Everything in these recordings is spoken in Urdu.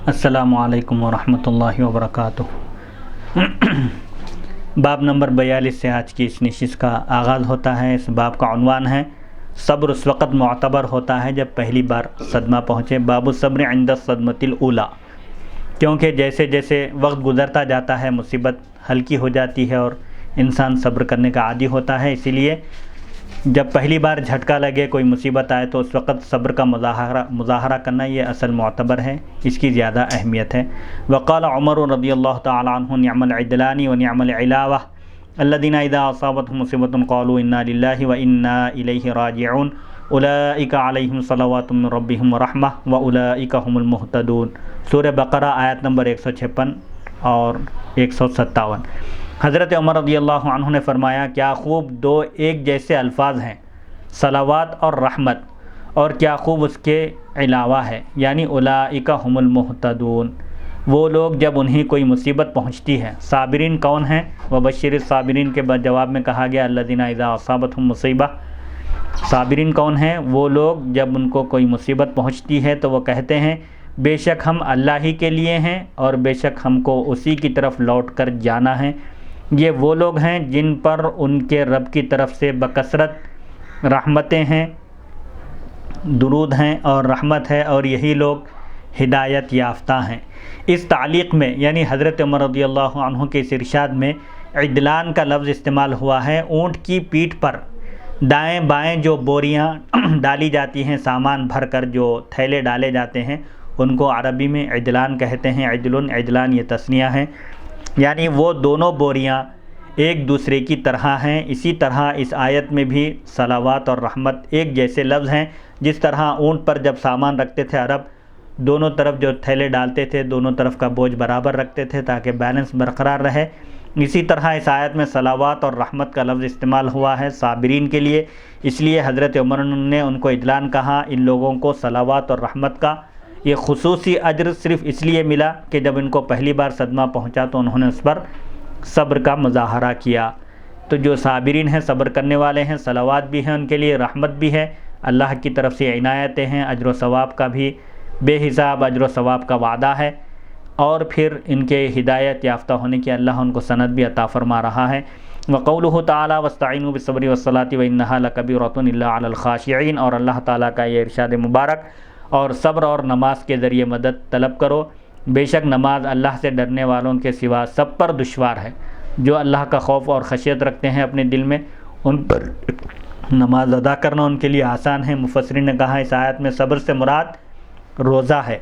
السلام علیکم ورحمۃ اللہ وبرکاتہ۔ باب نمبر 42 سے آج کی اس نشست کا آغاز ہوتا ہے۔ اس باب کا عنوان ہے صبر اس وقت معتبر ہوتا ہے جب پہلی بار صدمہ پہنچے۔ باب الصبر عند الصدمۃ الاولی، کیونکہ جیسے جیسے وقت گزرتا جاتا ہے مصیبت ہلکی ہو جاتی ہے اور انسان صبر کرنے کا عادی ہوتا ہے، اسی لیے جب پہلی بار جھٹکا لگے، کوئی مصیبت آئے تو اس وقت صبر کا مظاہرہ کرنا یہ اصل معتبر ہے، اس کی زیادہ اہمیت ہے۔ وقال عمر رضی اللہ تعالی عنہ نعم العدلان و نعم العلاوہ الذین اذا اصابتهم مصیبۃ قالوا انا للہ و انا الیہ راجعون اولئک علیہم صلوات من ربہم ورحمہ واولئک هم المہتدون۔ سورہ بقرہ آیت نمبر 156 اور 157۔ حضرت عمر رضی اللہ عنہ نے فرمایا، کیا خوب دو ایک جیسے الفاظ ہیں، صلوات اور رحمت، اور کیا خوب اس کے علاوہ ہے، یعنی اولئک هم المہتدون، وہ لوگ جب انہیں کوئی مصیبت پہنچتی ہے۔ صابرین کون ہیں؟ وبشر الصابرین کے جواب میں کہا گیا الذین اذا اصابتهم مصیبہ۔ صابرین کون ہیں؟ وہ لوگ جب ان کو کوئی مصیبت پہنچتی ہے تو وہ کہتے ہیں بے شک ہم اللہ ہی کے لیے ہیں اور بے شک ہم کو اسی کی طرف لوٹ کر جانا ہے۔ یہ وہ لوگ ہیں جن پر ان کے رب کی طرف سے بکثرت رحمتیں ہیں، درود ہیں اور رحمت ہے، اور یہی لوگ ہدایت یافتہ ہیں۔ اس تعلیق میں یعنی حضرت عمر رضی اللہ عنہ کے اس ارشاد میں عدلان کا لفظ استعمال ہوا ہے۔ اونٹ کی پیٹھ پر دائیں بائیں جو بوریاں ڈالی جاتی ہیں، سامان بھر کر جو تھیلے ڈالے جاتے ہیں، ان کو عربی میں عدلان کہتے ہیں۔ عدلان یہ تثنیہ ہے، یعنی وہ دونوں بوریاں ایک دوسرے کی طرح ہیں۔ اسی طرح اس آیت میں بھی صلوات اور رحمت ایک جیسے لفظ ہیں۔ جس طرح اونٹ پر جب سامان رکھتے تھے عرب، دونوں طرف جو تھیلے ڈالتے تھے دونوں طرف کا بوجھ برابر رکھتے تھے تاکہ بیلنس برقرار رہے، اسی طرح اس آیت میں صلوات اور رحمت کا لفظ استعمال ہوا ہے صابرین کے لیے۔ اس لیے حضرت عمر نے ان کو عدلان کہا۔ ان لوگوں کو صلوات اور رحمت کا یہ خصوصی اجر صرف اس لیے ملا کہ جب ان کو پہلی بار صدمہ پہنچا تو انہوں نے اس پر صبر کا مظاہرہ کیا۔ تو جو صابرین ہیں، صبر کرنے والے ہیں، صلوات بھی ہیں ان کے لیے، رحمت بھی ہے، اللہ کی طرف سے عنایتیں ہیں، اجر و ثواب کا بھی بے حساب اجر و ثواب کا وعدہ ہے، اور پھر ان کے ہدایت یافتہ ہونے کی اللہ ان کو سند بھی عطا فرما رہا ہے۔ وقولہ تعالی واستعینوا بالصبر والصلاۃ وانھا لکبیرۃ الا علی الخاشعین، اور اللہ تعالیٰ کا یہ ارشاد مبارک، اور صبر اور نماز کے ذریعے مدد طلب کرو، بے شک نماز اللہ سے ڈرنے والوں کے سوا سب پر دشوار ہے۔ جو اللہ کا خوف اور خشیت رکھتے ہیں اپنے دل میں، ان پر نماز ادا کرنا ان کے لیے آسان ہے۔ مفسرین نے کہا اس آیت میں صبر سے مراد روزہ ہے۔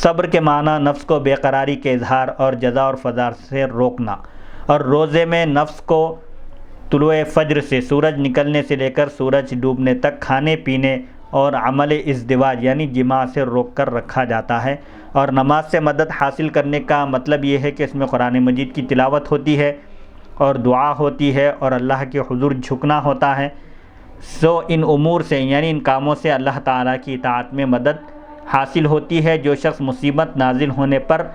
صبر کے معنی نفس کو بے قراری کے اظہار اور جزا اور فضا سے روکنا، اور روزے میں نفس کو طلوع فجر سے سورج نکلنے سے لے کر سورج ڈوبنے تک کھانے پینے اور عمل ازدواج یعنی جماع سے روک کر رکھا جاتا ہے۔ اور نماز سے مدد حاصل کرنے کا مطلب یہ ہے کہ اس میں قرآن مجید کی تلاوت ہوتی ہے اور دعا ہوتی ہے اور اللہ کے حضور جھکنا ہوتا ہے۔ ان امور سے یعنی ان کاموں سے اللہ تعالیٰ کی اطاعت میں مدد حاصل ہوتی ہے۔ جو شخص مصیبت نازل ہونے پر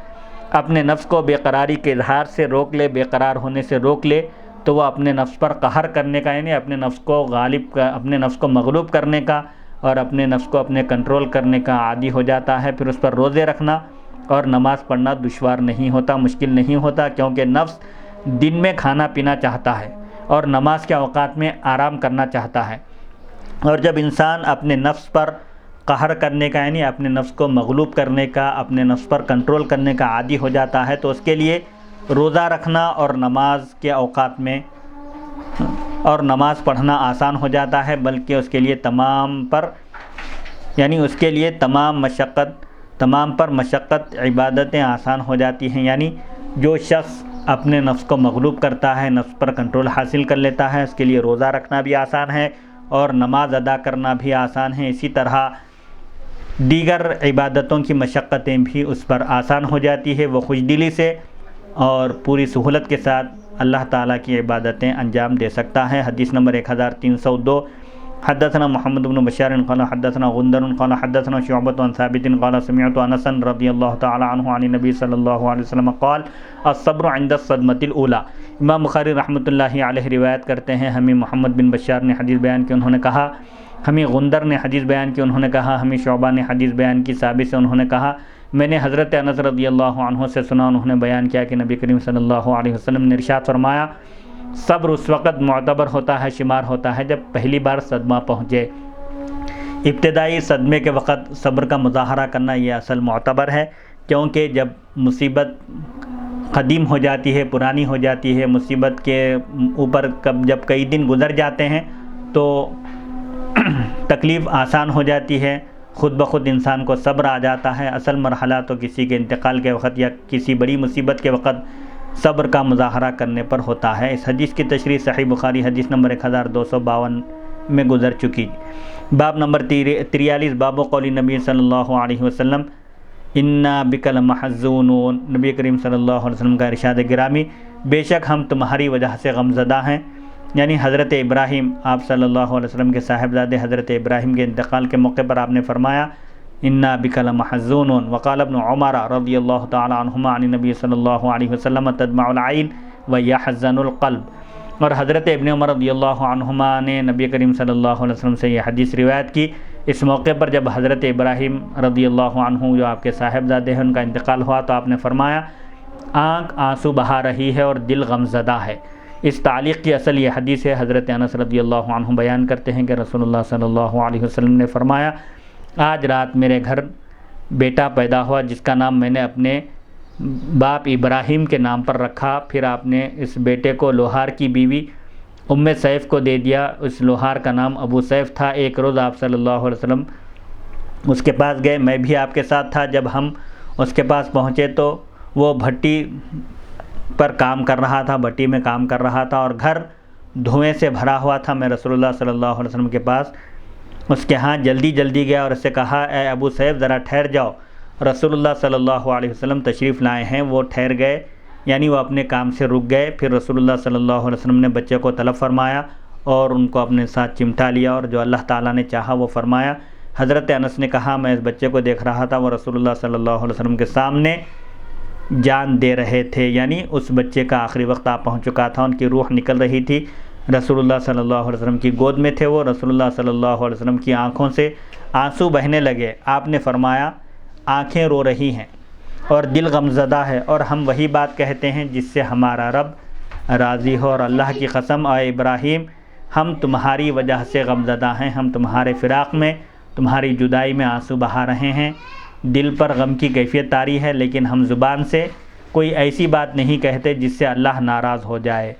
اپنے نفس کو بے قراری کے اظہار سے روک لے، بے قرار ہونے سے روک لے، تو وہ اپنے نفس پر قہر کرنے کا یعنی اپنے نفس کو مغلوب کرنے کا اور اپنے نفس کو اپنے کنٹرول کرنے کا عادی ہو جاتا ہے۔ پھر اس پر روزے رکھنا اور نماز پڑھنا دشوار نہیں ہوتا، مشکل نہیں ہوتا، کیونکہ نفس دن میں کھانا پینا چاہتا ہے اور نماز کے اوقات میں آرام کرنا چاہتا ہے۔ اور جب انسان اپنے نفس پر قہر کرنے کا یعنی اپنے نفس کو مغلوب کرنے کا، اپنے نفس پر کنٹرول کرنے کا عادی ہو جاتا ہے، تو اس کے لیے روزہ رکھنا اور نماز کے اوقات میں اور نماز پڑھنا آسان ہو جاتا ہے، بلکہ اس کے لیے تمام پر مشقت عبادتیں آسان ہو جاتی ہیں۔ یعنی جو شخص اپنے نفس کو مغلوب کرتا ہے، نفس پر کنٹرول حاصل کر لیتا ہے، اس کے لیے روزہ رکھنا بھی آسان ہے اور نماز ادا کرنا بھی آسان ہے۔ اسی طرح دیگر عبادتوں کی مشقتیں بھی اس پر آسان ہو جاتی ہے، وہ خوش دلی سے اور پوری سہولت کے ساتھ اللہ تعالیٰ کی عبادتیں انجام دے سکتا ہے۔ حدیث نمبر 1302، حدثنا محمد بن بشار قال حدثنا غندر قال حدثنا شعبۃ عن ثابت قال سمعت انس رضی اللہ تعالی عنہ عن النبی صلی اللہ علیہ وسلم قال الصبر عند الصدمۃ الاولی۔ امام بخاری رحمۃ اللہ علیہ روایت کرتے ہیں، ہمیں محمد بن بشار نے حدیث بیان کی، انہوں نے کہا ہمیں غندر نے حدیث بیان کی، انہوں نے کہا ہمیں شعبہ نے حدیث بیان کی، ثابت سے انہوں نے کہا میں نے حضرت انس رضی اللہ عنہ سے سنا، انہوں نے بیان کیا کہ نبی کریم صلی اللہ علیہ وسلم نے ارشاد فرمایا صبر اس وقت معتبر ہوتا ہے، شمار ہوتا ہے جب پہلی بار صدمہ پہنچے۔ ابتدائی صدمے کے وقت صبر کا مظاہرہ کرنا یہ اصل معتبر ہے، کیونکہ جب مصیبت قدیم ہو جاتی ہے، پرانی ہو جاتی ہے، مصیبت کے اوپر جب کئی دن گزر جاتے ہیں تو تکلیف آسان ہو جاتی ہے، خود بخود انسان کو صبر آ جاتا ہے۔ اصل مرحلہ تو کسی کے انتقال کے وقت یا کسی بڑی مصیبت کے وقت صبر کا مظاہرہ کرنے پر ہوتا ہے۔ اس حدیث کی تشریح صحیح بخاری حدیث نمبر 1252 میں گزر چکی۔ باب نمبر 43، باب قول نبی صلی اللہ علیہ وسلم انا بک لمحزونون، نبی کریم صلی اللہ علیہ وسلم کا ارشاد گرامی بے شک ہم تمہاری وجہ سے غمزدہ ہیں، یعنی حضرت ابراہیم، آپ صلی اللہ علیہ وسلم کے صاحبزادے حضرت ابراہیم کے انتقال کے موقع پر آپ نے فرمایا انا بک لمحزونون۔ وقال ابن عمر رضی اللہ تعالی عنہما عن النبی صلی اللہ علیہ وسلم تدمع العین ویحزن القلب، اور حضرت ابن عمر رضی اللہ عنہما نے نبی کریم صلی اللہ علیہ وسلم سے یہ حدیث روایت کی اس موقع پر جب حضرت ابراہیم رضی اللہ عنہ جو آپ کے صاحبزادے ہیں ان کا انتقال ہوا تو آپ نے فرمایا آنکھ آنسو بہا رہی ہے اور دل غمزدہ ہے۔ اس تعلیق کی اصل یہ حدیث ہے۔ حضرت انس رضی اللہ عنہ بیان کرتے ہیں کہ رسول اللہ صلی اللہ علیہ وسلم نے فرمایا آج رات میرے گھر بیٹا پیدا ہوا جس کا نام میں نے اپنے باپ ابراہیم کے نام پر رکھا، پھر آپ نے اس بیٹے کو لوہار کی بیوی ام سیف کو دے دیا، اس لوہار کا نام ابو سیف تھا۔ ایک روز آپ صلی اللہ علیہ وسلم اس کے پاس گئے، میں بھی آپ کے ساتھ تھا۔ جب ہم اس کے پاس پہنچے تو وہ بھٹی پر کام کر رہا تھا، بھٹی میں کام کر رہا تھا اور گھر دھوئیں سے بھرا ہوا تھا۔ میں رسول اللہ صلی اللہ علیہ وسلم کے پاس اس کے ہاں جلدی گیا اور اس سے کہا اے ابو سیف ذرا ٹھہر جاؤ، رسول اللہ صلی اللہ علیہ وسلم تشریف لائے ہیں۔ وہ ٹھہر گئے، یعنی وہ اپنے کام سے رک گئے۔ پھر رسول اللہ صلی اللہ علیہ وسلم نے بچے کو طلب فرمایا اور ان کو اپنے ساتھ چمٹا لیا اور جو اللہ تعالیٰ نے چاہا وہ فرمایا۔ حضرت انس نے کہا میں اس بچے کو دیکھ رہا تھا، وہ رسول اللہ صلی اللہ علیہ وسلم کے سامنے جان دے رہے تھے، یعنی اس بچے کا آخری وقت آ پہنچ چکا تھا، ان کی روح نکل رہی تھی۔ رسول اللہ صلی اللہ علیہ وسلم کی گود میں تھے وہ، رسول اللہ صلی اللہ علیہ وسلم کی آنکھوں سے آنسو بہنے لگے۔ آپ نے فرمایا آنکھیں رو رہی ہیں اور دل غمزدہ ہے اور ہم وہی بات کہتے ہیں جس سے ہمارا رب راضی ہو، اور اللہ کی قسم اے ابراہیم ہم تمہاری وجہ سے غمزدہ ہیں، ہم تمہارے فراق میں، تمہاری جدائی میں آنسو بہا رہے ہیں، دل پر غم کی کیفیت طاری ہے، لیکن ہم زبان سے کوئی ایسی بات نہیں کہتے جس سے اللہ ناراض ہو جائے۔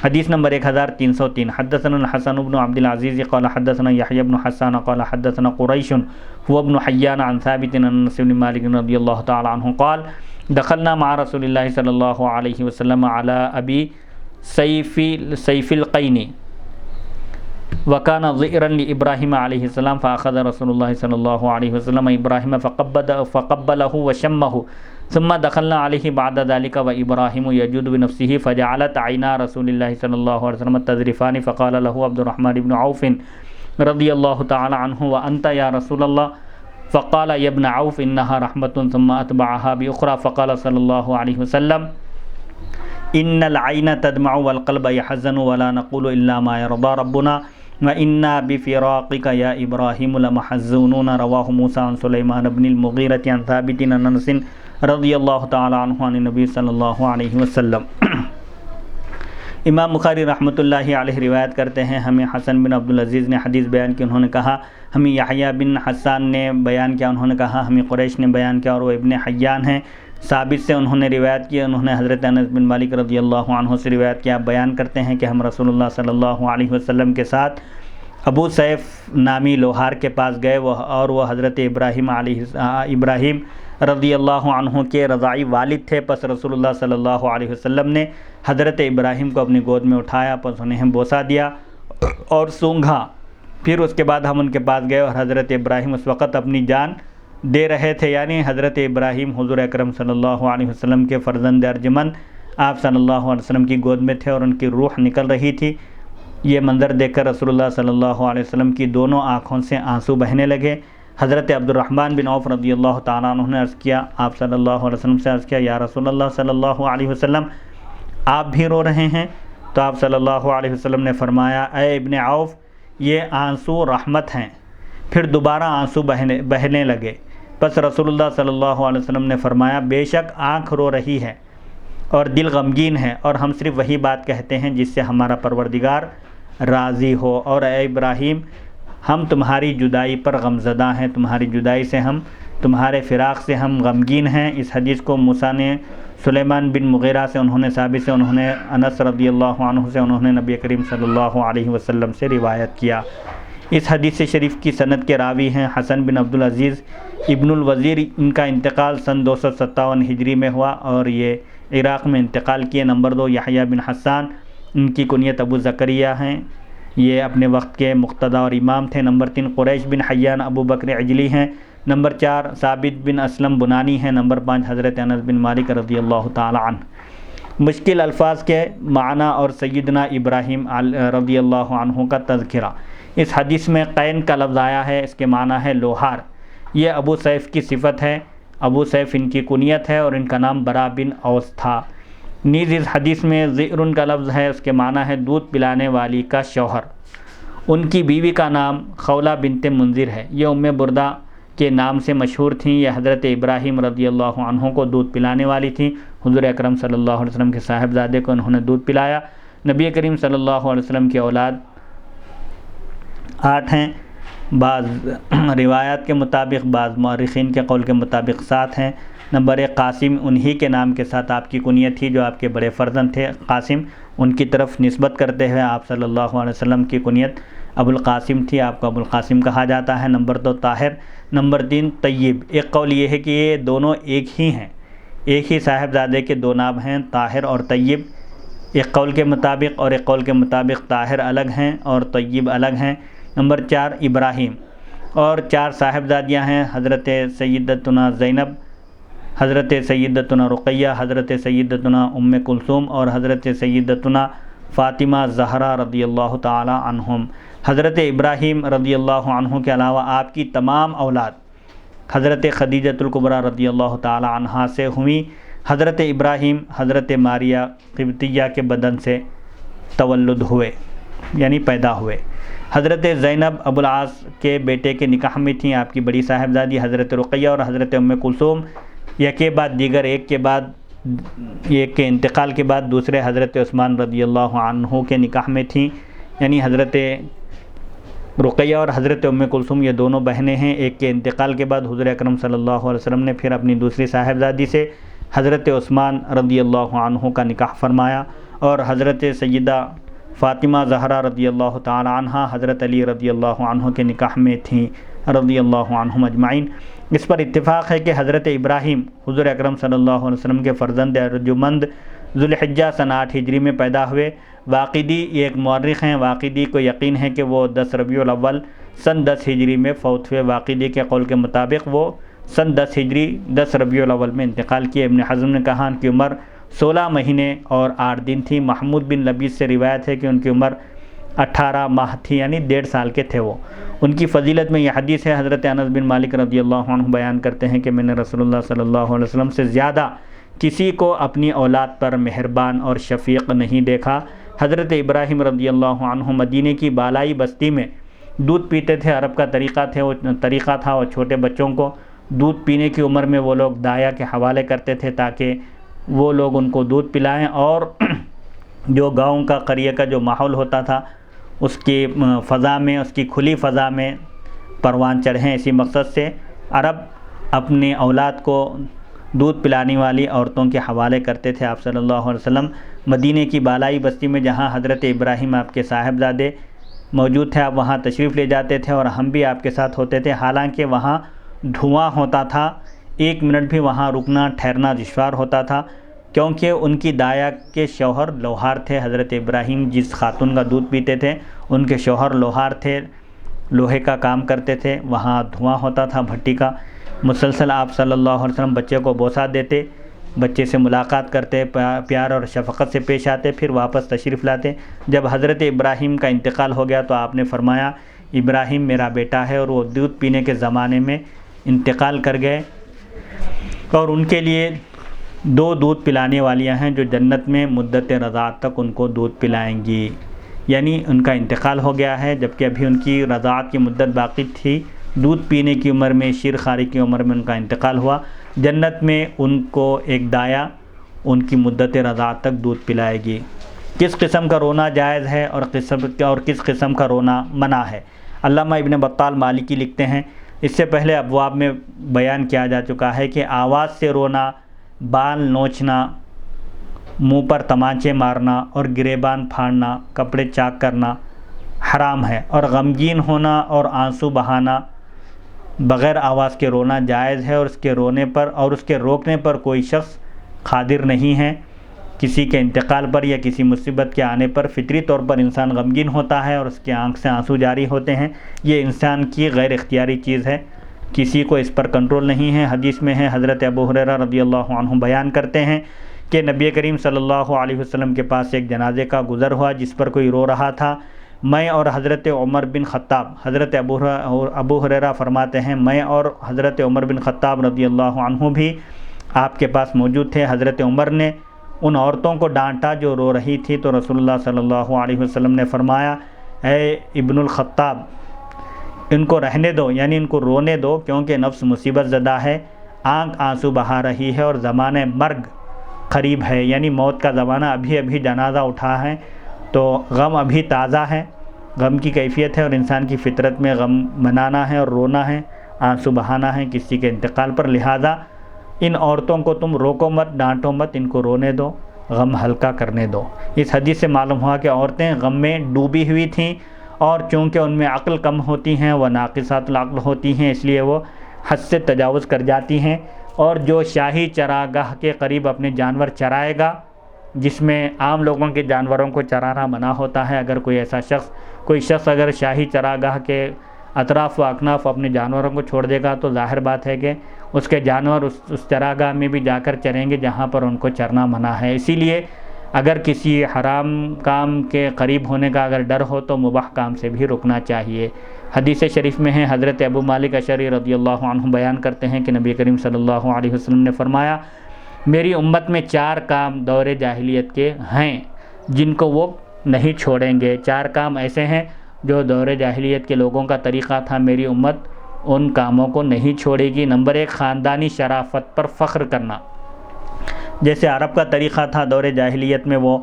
حدیث نمبر 1303، حدثنا الحسن بن عبد العزیز قال حدثنا یحیی بن حسان قال حدثنا قریش هو ابن حیان عن ثابت عن انس بن مالک رضی اللہ تعالی عنہ قال دخلنا مع رسول اللہ صلی اللہ علیہ وسلم على ابی سیف القین وكان ظئرا لابراہیم علیہ السلام فاخذ رسول اللہ صلی اللہ علیہ وسلم ابراہیم فقبله وشمه ثم دخلنا علیہ بعد ذلك وابراہیم یجود بنفسه فجعلت عینا رسول اللہ صلی اللہ علیہ وسلم تذرفان فقال له عبد الرحمن بن عوف رضی اللہ تعالی عنہ وانت یا رسول اللہ فقال یا ابن عوف انها رحمة ثم اتبعها باخرى فقال صلی اللہ علیہ وسلم ان العین تدمع والقلب يحزن ولا نقول الا ما يرضى ربنا وَإِنَّا بِفِرَاقِكَ يَا إِبْرَاهِيمُ لَمَحَزُّونُونَ رواه موسى عن سليمان بن المغيرة عن ثابت عن انس رضی اللہ تعالی عنہ عن نبی صلی اللہ علیہ وسلم۔ امام بخاری رحمۃ اللہ علیہ روایت کرتے ہیں ہمیں حسن بن عبدالعزیز نے حدیث بیان کی، انہوں نے کہا ہمیں یحییٰ بن حسان نے بیان کیا، انہوں نے کہا ہمیں قریش نے بیان کیا اور وہ ابن حیان ہیں۔ ثابت سے انہوں نے روایت کی، انہوں نے حضرت انس بن مالک رضی اللہ عنہ سے روایت کیا، بیان کرتے ہیں کہ ہم رسول اللہ صلی اللہ علیہ وسلم کے ساتھ ابو سیف نامی لوہار کے پاس گئے اور وہ حضرت ابراہیم رضی اللہ عنہ کے رضاعی والد تھے۔ پس رسول اللہ صلی اللہ علیہ وسلم نے حضرت ابراہیم کو اپنی گود میں اٹھایا، پس انہیں بوسہ دیا اور سونگھا۔ پھر اس کے بعد ہم ان کے پاس گئے اور حضرت ابراہیم اس وقت اپنی جان دے رہے تھے، یعنی حضرت ابراہیم حضور اکرم صلی اللہ علیہ وسلم کے فرزند ارجمند آپ صلی اللہ علیہ وسلم کی گود میں تھے اور ان کی روح نکل رہی تھی۔ یہ منظر دیکھ کر رسول اللہ صلی اللہ علیہ وسلم کی دونوں آنکھوں سے آنسو بہنے لگے۔ حضرت عبد الرحمن بن عوف رضی اللہ تعالیٰ عنہ نے عرض کیا، آپ صلی اللہ علیہ وسلم سے عرض کیا یا رسول اللہ صلی اللہ علیہ وسلم آپ بھی رو رہے ہیں؟ تو آپ صلی اللہ علیہ وسلم نے فرمایا اے ابن عوف یہ آنسو رحمت ہیں۔ پھر دوبارہ آنسو بہنے لگے۔ پس رسول اللہ صلی اللہ علیہ وسلم نے فرمایا بے شک آنکھ رو رہی ہے اور دل غمگین ہے، اور ہم صرف وہی بات کہتے ہیں جس سے ہمارا پروردگار راضی ہو، اور اے ابراہیم ہم تمہاری جدائی پر غمزدہ ہیں، تمہاری جدائی سے ہم، تمہارے فراق سے ہم غمگین ہیں۔ اس حدیث کو موسیٰ نے سلیمان بن مغیرہ سے، انہوں نے ثابت سے، انہوں نے انس رضی اللہ عنہ سے، انہوں نے نبی کریم صلی اللہ علیہ وسلم سے روایت کیا۔ اس حدیث شریف کی سند کے راوی ہیں حسن بن عبدالعزیز ابن الوزیر، ان کا انتقال سن 257 ہجری میں ہوا اور یہ عراق میں انتقال کیے۔ نمبر 2 یحییٰ بن حسان، ان کی کنیت ابو زکریا ہیں، یہ اپنے وقت کے مقتدی اور امام تھے۔ نمبر 3 قریش بن حیان ابو بکر عجلی ہیں۔ نمبر 4 ثابت بن اسلم بنانی ہیں۔ نمبر 5 حضرت انس بن مالک رضی اللہ تعالی عنہ۔ مشکل الفاظ کے معنی اور سیدنا ابراہیم رضی اللہ عنہ کا تذکرہ۔ اس حدیث میں قین کا لفظ آیا ہے، اس کے معنی ہے لوہار۔ یہ ابو سیف کی صفت ہے، ابو سیف ان کی کنیت ہے اور ان کا نام برا بن اوس تھا۔ نیز اس حدیث میں ذئر کا لفظ ہے، اس کے معنی ہے دودھ پلانے والی کا شوہر۔ ان کی بیوی کا نام خولہ بنت منذر ہے، یہ ام بردہ کے نام سے مشہور تھیں۔ یہ حضرت ابراہیم رضی اللہ عنہ کو دودھ پلانے والی تھیں۔ حضور اکرم صلی اللہ علیہ وسلم کے صاحبزادے کو انہوں نے دودھ پلایا۔ نبی کریم صلی اللہ علیہ وسلم کی اولاد 8 ہیں، بعض روایات کے مطابق، بعض مورخین کے قول کے مطابق 7 ہیں۔ نمبر 1 قاسم، انہی کے نام کے ساتھ آپ کی کنیت تھی جو آپ کے بڑے فرزند تھے قاسم، ان کی طرف نسبت کرتے ہوئے آپ صلی اللہ علیہ وسلم کی کنیت ابو القاسم تھی، آپ کو ابو القاسم کہا جاتا ہے۔ نمبر 2 طاہر۔ نمبر 3 طیب۔ ایک قول یہ ہے کہ یہ دونوں ایک ہی ہیں، ایک ہی صاحبزادے کے دو نام ہیں، طاہر اور طیب، ایک قول کے مطابق، اور ایک قول کے مطابق طاہر الگ ہیں اور طیب الگ ہیں۔ نمبر 4 ابراہیم، اور 4 صاحبزادیاں ہیں، حضرت سیدتنا زینب، حضرت سیدتنا رقیہ، حضرت سیدتنا ام کلثوم اور حضرت سیدتنا فاطمہ زہرا رضی اللہ تعالی عنہم۔ حضرت ابراہیم رضی اللہ عنہ کے علاوہ آپ کی تمام اولاد حضرت خدیجۃ الکبریٰ رضی اللہ تعالی عنہا سے ہوئی۔ حضرت ابراہیم حضرت ماریہ قبطیہ کے بدن سے تولد ہوئے، یعنی پیدا ہوئے۔ حضرت زینب ابو العاص کے بیٹے کے نکاح میں تھیں آپ کی بڑی صاحبزادی حضرت رقیہ، اور حضرت ام کلثوم یک کے بعد دیگر، ایک کے انتقال کے بعد دوسرے حضرت عثمان رضی اللہ عنہ کے نکاح میں تھیں، یعنی حضرت رقیہ اور حضرت ام کلثوم یہ دونوں بہنیں ہیں۔ ایک کے انتقال کے بعد حضور اکرم صلی اللہ علیہ وسلم نے پھر اپنی دوسری صاحبزادی سے حضرت عثمان رضی اللہ عنہ کا نکاح فرمایا، اور حضرت سیدہ فاطمہ زہرا رضی اللہ تعالی عنہ حضرت علی رضی اللہ عنہ کے نکاح میں تھیں رضی اللہ عنہم اجمعین۔ اس پر اتفاق ہے کہ حضرت ابراہیم حضور اکرم صلی اللہ علیہ وسلم کے فرزند ارجمند ذوالحجہ سن 8 ہجری میں پیدا ہوئے۔ واقدی یہ ایک مورخ ہیں، واقدی کو یقین ہے کہ وہ 10 ربیع الاول سن 10 ہجری میں فوت ہوئے۔ واقدی کے قول کے مطابق وہ سن 10 ہجری 10 ربیع الاول میں انتقال کیے۔ ابن حزم نے کہا ان کی عمر 16 مہینے اور 8 دن تھی۔ محمود بن لبیس سے روایت ہے کہ ان کی عمر 18 ماہ تھی، یعنی 1.5 سال کے تھے وہ۔ ان کی فضیلت میں یہ حدیث ہے، حضرت انس بن مالک رضی اللہ عنہ بیان کرتے ہیں کہ میں نے رسول اللہ صلی اللہ علیہ وسلم سے زیادہ کسی کو اپنی اولاد پر مہربان اور شفیق نہیں دیکھا۔ حضرت ابراہیم رضی اللہ عنہ مدینے کی بالائی بستی میں دودھ پیتے تھے، عرب کا طریقہ تھا، اور چھوٹے بچوں کو دودھ پینے کی عمر میں وہ لوگ دایا کے حوالے کرتے تھے تاکہ وہ لوگ ان کو دودھ پلائیں، اور جو گاؤں کا قریے کا جو ماحول ہوتا تھا اس کی فضا میں، اس کی کھلی فضا میں پروان چڑھیں۔ اسی مقصد سے عرب اپنی اولاد کو دودھ پلانے والی عورتوں کے حوالے کرتے تھے۔ آپ صلی اللہ علیہ وسلم مدینے کی بالائی بستی میں جہاں حضرت ابراہیم آپ کے صاحبزادے موجود تھے، آپ وہاں تشریف لے جاتے تھے اور ہم بھی آپ کے ساتھ ہوتے تھے، حالانکہ وہاں دھواں ہوتا تھا، 1 منٹ بھی وہاں رکنا ٹھہرنا دشوار ہوتا تھا، کیونکہ ان کی دایا کے شوہر لوہار تھے۔ حضرت ابراہیم جس خاتون کا دودھ پیتے تھے ان کے شوہر لوہار تھے، لوہے کا کام کرتے تھے، وہاں دھواں ہوتا تھا بھٹی کا۔ مسلسل آپ صلی اللہ علیہ وسلم بچے کو بوسہ دیتے، بچے سے ملاقات کرتے، پیار اور شفقت سے پیش آتے، پھر واپس تشریف لاتے۔ جب حضرت ابراہیم کا انتقال ہو گیا تو آپ نے فرمایا ابراہیم میرا بیٹا ہے، اور وہ دودھ پینے کے زمانے میں انتقال کر گئے، اور ان کے لیے 2 دودھ پلانے والیاں ہیں جو جنت میں مدت رضاعت تک ان کو دودھ پلائیں گی۔ یعنی ان کا انتقال ہو گیا ہے، جبکہ ابھی ان کی رضاعت کی مدت باقی تھی، دودھ پینے کی عمر میں، شیر خواری کی عمر میں ان کا انتقال ہوا۔ جنت میں ان کو ایک دایہ ان کی مدت رضاعت تک دودھ پلائے گی۔ کس قسم کا رونا جائز ہے اور کس قسم کا رونا منع ہے؟ علامہ ابن بطال مالکی لکھتے ہیں، اس سے پہلے ابواب میں بیان کیا جا چکا ہے کہ آواز سے رونا، بال نوچنا، منہ پر تمانچے مارنا اور گریبان پھاڑنا، کپڑے چاک کرنا حرام ہے، اور غمگین ہونا اور آنسو بہانا بغیر آواز کے رونا جائز ہے، اور اس کے رونے پر اور اس کے روکنے پر کوئی شخص قادر نہیں ہے۔ کسی کے انتقال پر یا کسی مصیبت کے آنے پر فطری طور پر انسان غمگین ہوتا ہے اور اس کی آنکھ سے آنسو جاری ہوتے ہیں، یہ انسان کی غیر اختیاری چیز ہے، کسی کو اس پر کنٹرول نہیں ہے۔ حدیث میں ہے، حضرت ابو ہریرہ رضی اللہ عنہ بیان کرتے ہیں کہ نبی کریم صلی اللہ علیہ وسلم کے پاس ایک جنازے کا گزر ہوا جس پر کوئی رو رہا تھا۔ میں اور حضرت عمر بن خطاب، حضرت ابو ہریرہ فرماتے ہیں، میں اور حضرت عمر بن خطاب رضی اللہ عنہ بھی آپ کے پاس موجود تھے۔ حضرت عمر نے ان عورتوں کو ڈانٹا جو رو رہی تھی، تو رسول اللہ صلی اللہ علیہ وسلم نے فرمایا، اے ابن الخطاب، ان کو رہنے دو، یعنی ان کو رونے دو، کیونکہ نفس مصیبت زدہ ہے، آنکھ آنسو بہا رہی ہے اور زمانہ مرگ قریب ہے، یعنی موت کا زمانہ ابھی ابھی جنازہ اٹھا ہے، تو غم ابھی تازہ ہے، غم کی کیفیت ہے، اور انسان کی فطرت میں غم منانا ہے اور رونا ہے، آنسو بہانا ہے کسی کے انتقال پر، لہذا ان عورتوں کو تم روکو مت، ڈانٹو مت، ان کو رونے دو، غم ہلکا کرنے دو۔ اس حدیث سے معلوم ہوا کہ عورتیں غم میں ڈوبی ہوئی تھیں، اور چونکہ ان میں عقل کم ہوتی ہیں، وہ ناقصات العقل ہوتی ہیں، اس لیے وہ حد سے تجاوز کر جاتی ہیں، اور جو شاہی چراگاہ کے قریب اپنے جانور چرائے گا، جس میں عام لوگوں کے جانوروں کو چرانا منع ہوتا ہے، اگر کوئی شخص اگر شاہی چراگاہ کے اطراف و اکناف اپنے جانوروں کو چھوڑ دے گا، تو ظاہر بات ہے کہ اس کے جانور اس چراگاہ میں بھی جا کر چریں گے جہاں پر ان کو چرنا منع ہے۔ اسی لیے اگر کسی حرام کام کے قریب ہونے کا اگر ڈر ہو تو مباح کام سے بھی رکنا چاہیے۔ حدیث شریف میں ہے، حضرت ابو مالک اشعری رضی اللہ عنہ بیان کرتے ہیں کہ نبی کریم صلی اللہ علیہ وسلم نے فرمایا، میری امت میں 4 کام دور جاہلیت کے ہیں جن کو وہ نہیں چھوڑیں گے۔ 4 کام ایسے ہیں جو دور جاہلیت کے لوگوں کا طریقہ تھا، میری امت ان کاموں کو نہیں چھوڑے گی۔ نمبر 1، خاندانی شرافت پر فخر کرنا۔ جیسے عرب کا طریقہ تھا دور جاہلیت میں، وہ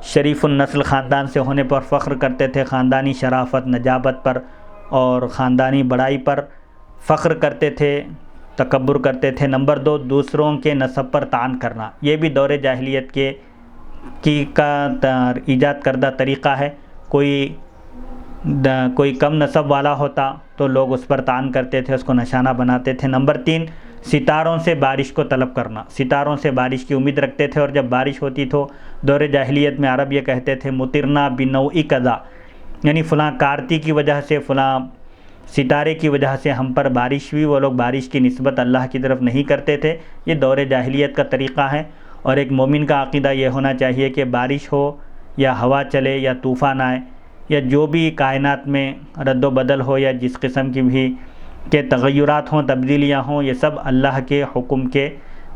شریف النسل خاندان سے ہونے پر فخر کرتے تھے، خاندانی شرافت، نجابت پر اور خاندانی بڑائی پر فخر کرتے تھے، تکبر کرتے تھے۔ نمبر 2، دوسروں کے نسب پر طعن کرنا، یہ بھی دور جاہلیت کا ایجاد کردہ طریقہ ہے۔ کوئی کم نسب والا ہوتا تو لوگ اس پر طعن کرتے تھے، اس کو نشانہ بناتے تھے۔ نمبر 3، ستاروں سے بارش کو طلب کرنا، ستاروں سے بارش کی امید رکھتے تھے، اور جب بارش ہوتی تو دور جاہلیت میں عرب یہ کہتے تھے، مطرنا بنوء کذا، یعنی فلاں کارتی کی وجہ سے، فلاں ستارے کی وجہ سے ہم پر بارش ہوئی۔ وہ لوگ بارش کی نسبت اللہ کی طرف نہیں کرتے تھے، یہ دور جاہلیت کا طریقہ ہے۔ اور ایک مومن کا عقیدہ یہ ہونا چاہیے کہ بارش ہو یا ہوا چلے یا طوفان آئے یا جو بھی کائنات میں رد و بدل ہو یا جس قسم کی بھی کہ تغیرات ہوں، تبدیلیاں ہوں، یہ سب اللہ کے حکم کے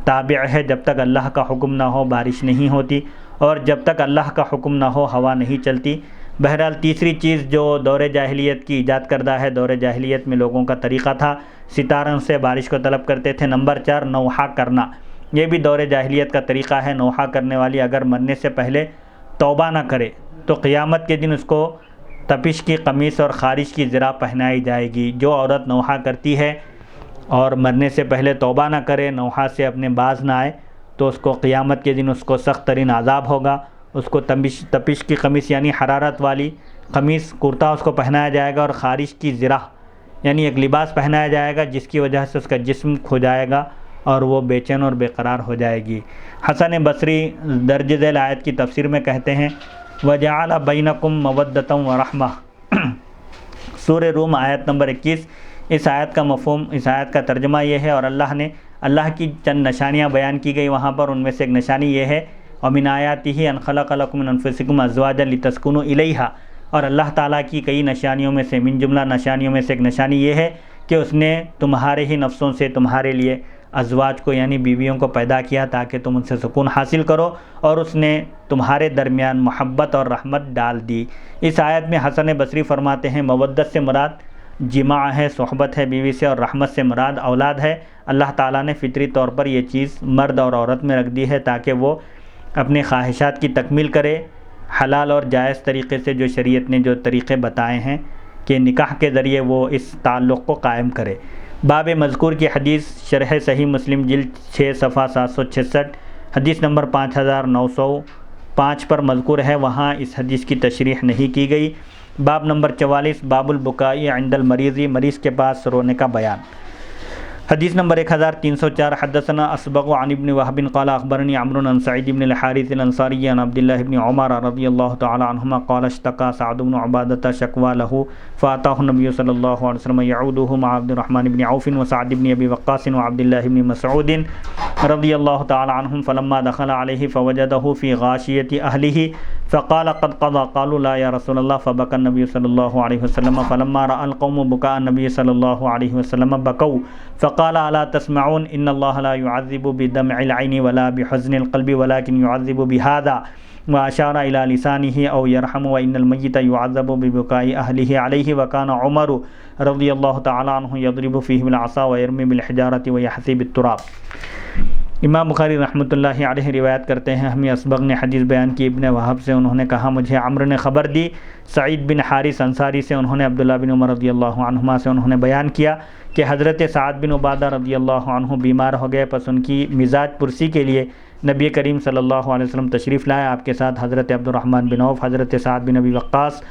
تابع ہے۔ جب تک اللہ کا حکم نہ ہو بارش نہیں ہوتی، اور جب تک اللہ کا حکم نہ ہو ہوا نہیں چلتی۔ بہرحال تیسری چیز جو دور جاہلیت کی ایجاد کردہ ہے، دور جاہلیت میں لوگوں کا طریقہ تھا، ستاروں سے بارش کو طلب کرتے تھے۔ نمبر 4، نوحہ کرنا، یہ بھی دور جاہلیت کا طریقہ ہے۔ نوحہ کرنے والی اگر مرنے سے پہلے توبہ نہ کرے تو قیامت کے دن اس کو تپش کی قمیص اور خارش کی زرہ پہنائی جائے گی۔ جو عورت نوحہ کرتی ہے اور مرنے سے پہلے توبہ نہ کرے، نوحہ سے اپنے باز نہ آئے، تو اس کو قیامت کے دن اس کو سخت ترین عذاب ہوگا۔ اس کو تپش کی قمیص یعنی حرارت والی قمیص، کرتا اس کو پہنایا جائے گا، اور خارش کی زرہ یعنی ایک لباس پہنایا جائے گا جس کی وجہ سے اس کا جسم کھو جائے گا اور وہ بے چین اور بے قرار ہو جائے گی۔ حسن بصری درج ذیل آیت کی تفسیر میں کہتے ہیں، وَجَعَلَ بَيْنَكُمْ مَوَدَّةً وَرَحْمَةً، سورہ روم آیت نمبر 21۔ اس آیت کا مفہوم، اس آیت کا ترجمہ یہ ہے، اور اللہ کی چند نشانیاں بیان کی گئی وہاں پر، ان میں سے ایک نشانی یہ ہے، وَمِنْ آيَاتِهِ أَنْ خَلَقَ لَكُم مِّنْ أَنفُسِكُمْ أَزْوَاجًا لِتَسْكُنُوا إِلَيْهَا، اور اللہ تعالیٰ کی کئی نشانیوں میں سے، من جملہ نشانیوں میں سے ایک نشانی یہ ہے کہ اس نے تمہارے ہی نفسوں سے تمہارے لیے ازواج کو یعنی بیویوں کو پیدا کیا تاکہ تم ان سے سکون حاصل کرو، اور اس نے تمہارے درمیان محبت اور رحمت ڈال دی۔ اس آیت میں حسن بصری فرماتے ہیں مودت سے مراد جماع ہے، صحبت ہے بیوی سے، اور رحمت سے مراد اولاد ہے۔ اللہ تعالیٰ نے فطری طور پر یہ چیز مرد اور عورت میں رکھ دی ہے تاکہ وہ اپنے خواہشات کی تکمیل کرے حلال اور جائز طریقے سے، جو شریعت نے جو طریقے بتائے ہیں کہ نکاح کے ذریعے وہ اس تعلق کو قائم کرے۔ باب مذکور کی حدیث شرح صحیح مسلم جلد 6 صفحہ 766 حدیث نمبر 5905 پر مذکور ہے، وہاں اس حدیث کی تشریح نہیں کی گئی۔ باب نمبر 44 باب البکائی عند المریض، مریض کے پاس رونے کا بیان۔ حدیث نمبر 1304 حدثنا اصبغ عن ابن وهب قال اخبرني عمرو عن سعيد بن الحارث الانصاري عن عبد الله بن عمر رضي الله تعالى عنهما قال اشتكى سعد بن عبادة شكوى له فاتاه النبي صلى الله عليه وسلم يعوده مع عبد الرحمن بن عوف وسعد بن ابي وقاص وعبد الله بن مسعود رضي الله تعالى عنهم، فلما دخل عليه فوجده في غاشية اهله فقال قد قضى، قالوا لا يا رسول الله، فبكى النبي صلى الله عليه وسلم، فلما رأى القوم بكاء النبي صلى الله عليه وسلم بكوا فقال الا تسمعون ان الله لا يعذب بدمع العين ولا بحزن القلب ولكن يعذب بهذا، واشار الى لسانه او يرحم، وان الميت يعذب ببكاء اهله عليه، وكان عمر رضي الله تعالى عنه يضرب فيه بالعصا ويرمي بالحجارة ويحثي بالتراب۔ امام بخاری رحمۃ اللہ علیہ روایت کرتے ہیں ہمیں اسبغ نے حدیث بیان کی ابن وہب سے، انہوں نے کہا مجھے عمرو نے خبر دی، سعید بن حارث انصاری سے، انہوں نے عبداللہ بن عمر رضی اللہ عنہما سے انہوں نے بیان کیا کہ حضرت سعد بن عبادہ رضی اللہ عنہ بیمار ہو گئے، پس ان کی مزاج پرسی کے لیے نبی کریم صلی اللہ علیہ وسلم تشریف لائے۔ آپ کے ساتھ حضرت عبد الرحمن بن عوف، حضرت سعد بن ابی وقاص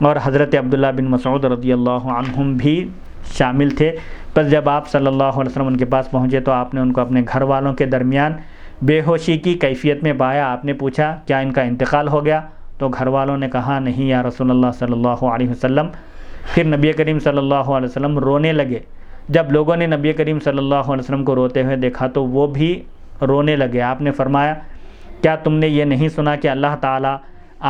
اور حضرت عبداللہ بن مسعود رضی اللہ عنہم بھی شامل تھے۔ پس جب آپ صلی اللہ علیہ وسلم ان کے پاس پہنچے تو آپ نے ان کو اپنے گھر والوں کے درمیان بے ہوشی کی کیفیت میں پایا۔ آپ نے پوچھا کیا ان کا انتقال ہو گیا؟ تو گھر والوں نے کہا نہیں یا رسول اللہ صلی اللہ علیہ وسلم۔ پھر نبی کریم صلی اللہ علیہ وسلم رونے لگے۔ جب لوگوں نے نبی کریم صلی اللہ علیہ وسلم کو روتے ہوئے دیکھا تو وہ بھی رونے لگے۔ آپ نے فرمایا کیا تم نے یہ نہیں سنا کہ اللہ تعالیٰ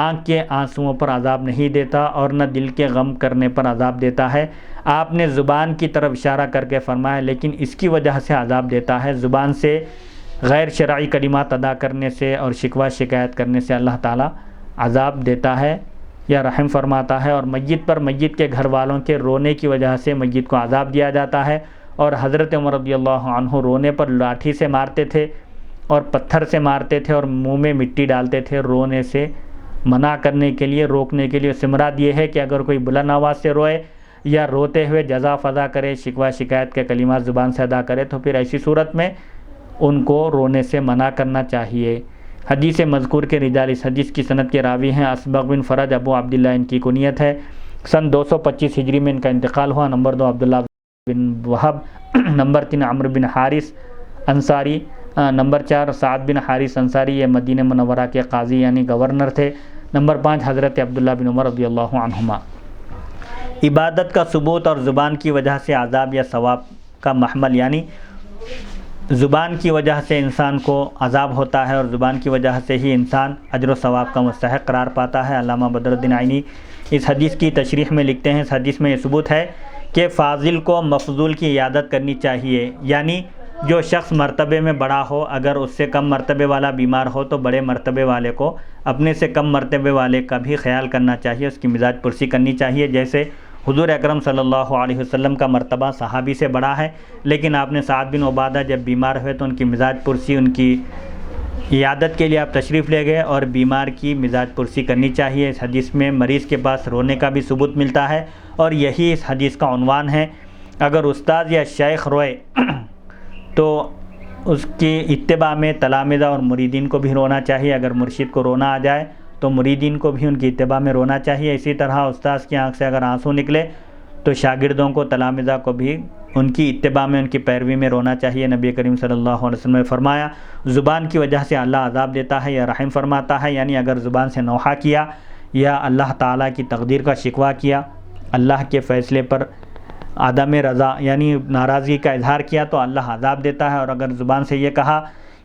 آنکھ کے آنسوؤں پر عذاب نہیں دیتا اور نہ دل کے غم کرنے پر عذاب دیتا ہے؟ آپ نے زبان کی طرف اشارہ کر کے فرمایا لیکن اس کی وجہ سے عذاب دیتا ہے، زبان سے غیر شرعی کلمات ادا کرنے سے اور شکوہ شکایت کرنے سے اللہ تعالیٰ عذاب دیتا ہے یا رحم فرماتا ہے، اور میت پر میت کے گھر والوں کے رونے کی وجہ سے میت کو عذاب دیا جاتا ہے۔ اور حضرت عمر رضی اللہ عنہ رونے پر لاٹھی سے مارتے تھے اور پتھر سے مارتے تھے اور منہ میں مٹی ڈالتے تھے رونے سے منع کرنے کے لیے، روکنے کے لیے۔ اس سے مراد یہ ہے کہ اگر کوئی بلند آواز سے روئے یا روتے ہوئے جزا فضا کرے، شکوہ شکایت کے کلمات زبان سے ادا کرے تو پھر ایسی صورت میں ان کو رونے سے منع کرنا چاہیے۔ حدیث مذکور کے رجال اس حدیث کی سند کے راوی ہیں اسبغ بن فرج ابو عبداللہ ان کی کنیت ہے۔ سن 225 ہجری میں ان کا انتقال ہوا۔ نمبر 2 عبداللہ بن وہب، نمبر 3 عمرو بن حارث انصاری، نمبر 4 سعد بن حارث انصاری، یہ مدینہ منورہ کے قاضی یعنی گورنر تھے۔ نمبر 5 حضرت عبداللہ بن عمر رضی اللہ عنہما۔ عبادت کا ثبوت اور زبان کی وجہ سے عذاب یا ثواب کا محمل، یعنی زبان کی وجہ سے انسان کو عذاب ہوتا ہے اور زبان کی وجہ سے ہی انسان اجر و ثواب کا مستحق قرار پاتا ہے۔ علامہ بدر الدین عینی اس حدیث کی تشریح میں لکھتے ہیں اس حدیث میں یہ ثبوت ہے کہ فاضل کو مفضول کی عیادت کرنی چاہیے، یعنی جو شخص مرتبے میں بڑا ہو اگر اس سے کم مرتبے والا بیمار ہو تو بڑے مرتبے والے کو اپنے سے کم مرتبے والے کا بھی خیال کرنا چاہیے، اس کی مزاج پرسی کرنی چاہیے۔ جیسے حضور اکرم صلی اللہ علیہ وسلم کا مرتبہ صحابی سے بڑا ہے، لیکن آپ نے سعد بن عبادہ جب بیمار ہوئے تو ان کی مزاج پرسی، ان کی عیادت کے لیے آپ تشریف لے گئے اور بیمار کی مزاج پرسی کرنی چاہیے۔ اس حدیث میں مریض کے پاس رونے کا بھی ثبوت ملتا ہے اور یہی اس حدیث کا عنوان ہے۔ اگر استاد یا شیخ روئے تو اس کی اتباع میں تلامذہ اور مریدین کو بھی رونا چاہیے۔ اگر مرشد کو رونا آ جائے تو مریدین کو بھی ان کی اتباع میں رونا چاہیے۔ اسی طرح استاذ کی آنکھ سے اگر آنسو نکلے تو شاگردوں کو، تلامذہ کو بھی ان کی اتباع میں، ان کی پیروی میں رونا چاہیے۔ نبی کریم صلی اللہ علیہ وسلم نے فرمایا زبان کی وجہ سے اللہ عذاب دیتا ہے یا رحم فرماتا ہے، یعنی اگر زبان سے نوحہ کیا یا اللہ تعالیٰ کی تقدیر کا شکوہ کیا، اللہ کے فیصلے پر عدم رضا یعنی ناراضگی کا اظہار کیا تو اللہ عذاب دیتا ہے، اور اگر زبان سے یہ کہا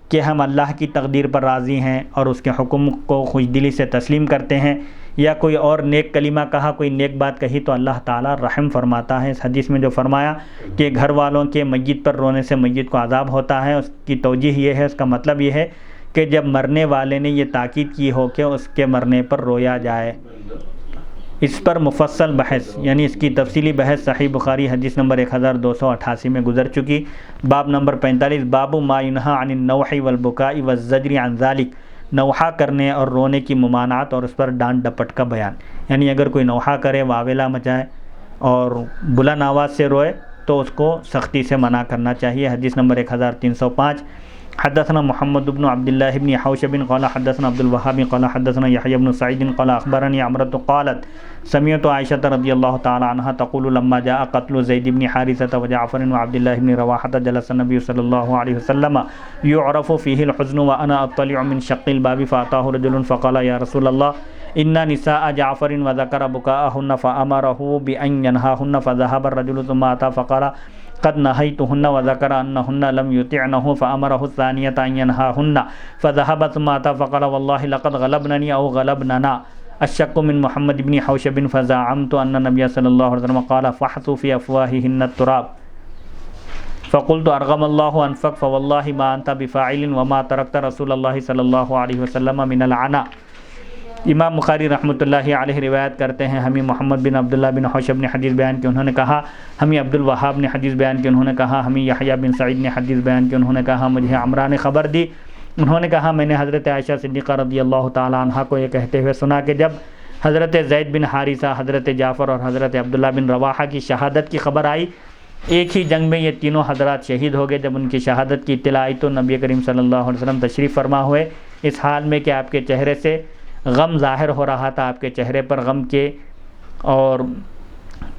کہ ہم اللہ کی تقدیر پر راضی ہیں اور اس کے حکم کو خوش دلی سے تسلیم کرتے ہیں، یا کوئی اور نیک کلمہ کہا، کوئی نیک بات کہی تو اللہ تعالیٰ رحم فرماتا ہے۔ اس حدیث میں جو فرمایا کہ گھر والوں کے میت پر رونے سے میت کو عذاب ہوتا ہے، اس کی توجیہ یہ ہے، اس کا مطلب یہ ہے کہ جب مرنے والے نے یہ تاکید کی ہو کہ اس کے مرنے پر رویا جائے۔ اس پر مفصل بحث یعنی اس کی تفصیلی بحث صحیح بخاری حدیث نمبر 1288 میں گزر چکی۔ باب نمبر 45، باب ما ینہی عن النوح والبکاء والزجر عن ذلک، نوحہ کرنے اور رونے کی ممانعت اور اس پر ڈانٹ ڈپٹ کا بیان۔ یعنی اگر کوئی نوحہ کرے، واویلا مچائے اور بلند آواز سے روئے تو اس کو سختی سے منع کرنا چاہیے۔ حدیث نمبر 1305، حدثنا محمد بن عبد الله بن حوشب قال حدثنا عبد الوهاب قال حدثنا يحيى بن سعيد قال اخبرني عمرة قالت سمعت عائشة رضي الله تعالى عنها تقول لما جاء قتل زيد بن حارثة وجعفر وعبد الله بن رواحة جلس النبي صلى الله عليه وسلم يعرف فيه الحزن وانا اطلع من شق الباب فاتاه رجل فقال يا رسول الله ان نساء جعفر وذكر بكاءهن فامره بان ينهاهن فذهب الرجل ثم اتى فقال قد نهيتهن وذكر انهن لم يطعنه فامره الثانية ان ينهاهن فذهب ثم اتى فقال والله لقد غلبنني او غلبننا الشق من محمد بن حوشب فزعمت ان النبي صلى الله عليه وسلم قال فحثوا في افواههن التراب فقلت ارغم الله انفك فوالله ما انت بفاعل وما تركت رسول الله صلى الله عليه وسلم من العناء۔ امام بخاری رحمۃ اللہ علیہ روایت کرتے ہیں، ہمیں محمد بن عبداللہ بن حوشب نے حدیث بیان کی، انہوں نے کہا ہمیں عبد الوہاب نے حدیث بیان کی، انہوں نے کہا ہمیں یحییٰ بن سعید نے حدیث بیان کی، انہوں نے کہا مجھے عمرہ نے خبر دی، انہوں نے کہا میں نے حضرت عائشہ صدیقہ رضی اللہ تعالی عنہا کو یہ کہتے ہوئے سنا کہ جب حضرت زید بن حارثہ، حضرت جعفر اور حضرت عبداللہ بن رواحہ کی شہادت کی خبر آئی، ایک ہی جنگ میں یہ تینوں حضرات شہید ہو گئے، جب ان کی شہادت کی اطلاع آئی تو نبی کریم صلی اللہ علیہ وسلم تشریف فرما ہوئے، اس حال میں کہ آپ کے چہرے سے غم ظاہر ہو رہا تھا، آپ کے چہرے پر غم کے اور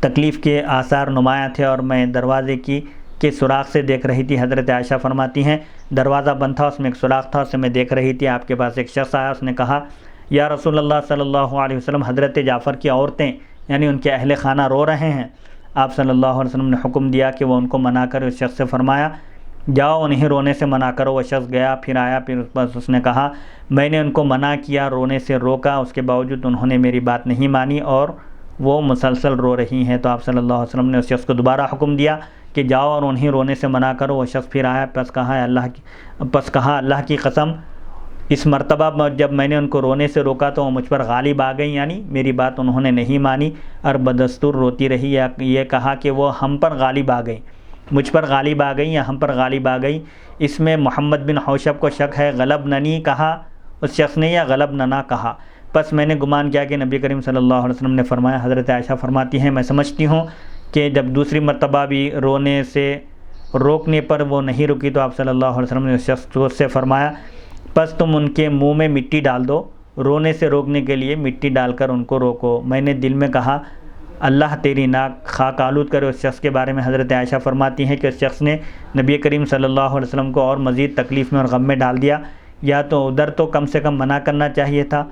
تکلیف کے آثار نمایاں تھے، اور میں دروازے کے سوراخ سے دیکھ رہی تھی۔ حضرت عائشہ فرماتی ہیں دروازہ بند تھا، اس میں ایک سوراخ تھا، اسے میں دیکھ رہی تھی، آپ کے پاس ایک شخص آیا، اس نے کہا یا رسول اللہ صلی اللہ علیہ وسلم، حضرت جعفر کی عورتیں یعنی ان کے اہل خانہ رو رہے ہیں۔ آپ صلی اللہ علیہ وسلم نے حکم دیا کہ وہ ان کو منع کرے، اس شخص سے فرمایا جاؤ انہیں رونے سے منع کرو۔ وہ شخص گیا، پھر آیا، پھر اس نے کہا میں نے ان کو منع کیا، رونے سے روکا، اس کے باوجود انہوں نے میری بات نہیں مانی اور وہ مسلسل رو رہی ہیں۔ تو آپ صلی اللہ علیہ وسلم نے اس شخص کو دوبارہ حکم دیا کہ جاؤ اور انہیں رونے سے منع کرو۔ وہ شخص پھر آیا، پس کہا اللہ کی قسم اس مرتبہ جب میں نے ان کو رونے سے روکا تو وہ مجھ پر غالب آ گئیں، یعنی میری بات انہوں نے نہیں مانی اور بدستور روتی رہی، یا یہ کہا کہ وہ ہم پر غالب آ گئیں، مجھ پر غالب آ گئی یا ہم پر غالب آ گئی۔ اس میں محمد بن حوشب کو شک ہے، غلبننی کہا اس شخص نے یا غلبننا کہا، پس میں نے گمان کیا کہ نبی کریم صلی اللہ علیہ وسلم نے فرمایا۔ حضرت عائشہ فرماتی ہیں میں سمجھتی ہوں کہ جب دوسری مرتبہ بھی رونے سے روکنے پر وہ نہیں رکی تو آپ صلی اللہ علیہ وسلم نے اس شخص سے فرمایا پس تم ان کے منہ میں مٹی ڈال دو، رونے سے روکنے کے لیے مٹی ڈال کر ان کو روکو۔ میں نے دل میں کہا اللہ تیری ناک خاک آلود کرے۔ اس شخص کے بارے میں حضرت عائشہ فرماتی ہیں کہ اس شخص نے نبی کریم صلی اللہ علیہ وسلم کو اور مزید تکلیف میں اور غم میں ڈال دیا، یا تو ادھر تو کم سے کم منع کرنا چاہیے تھا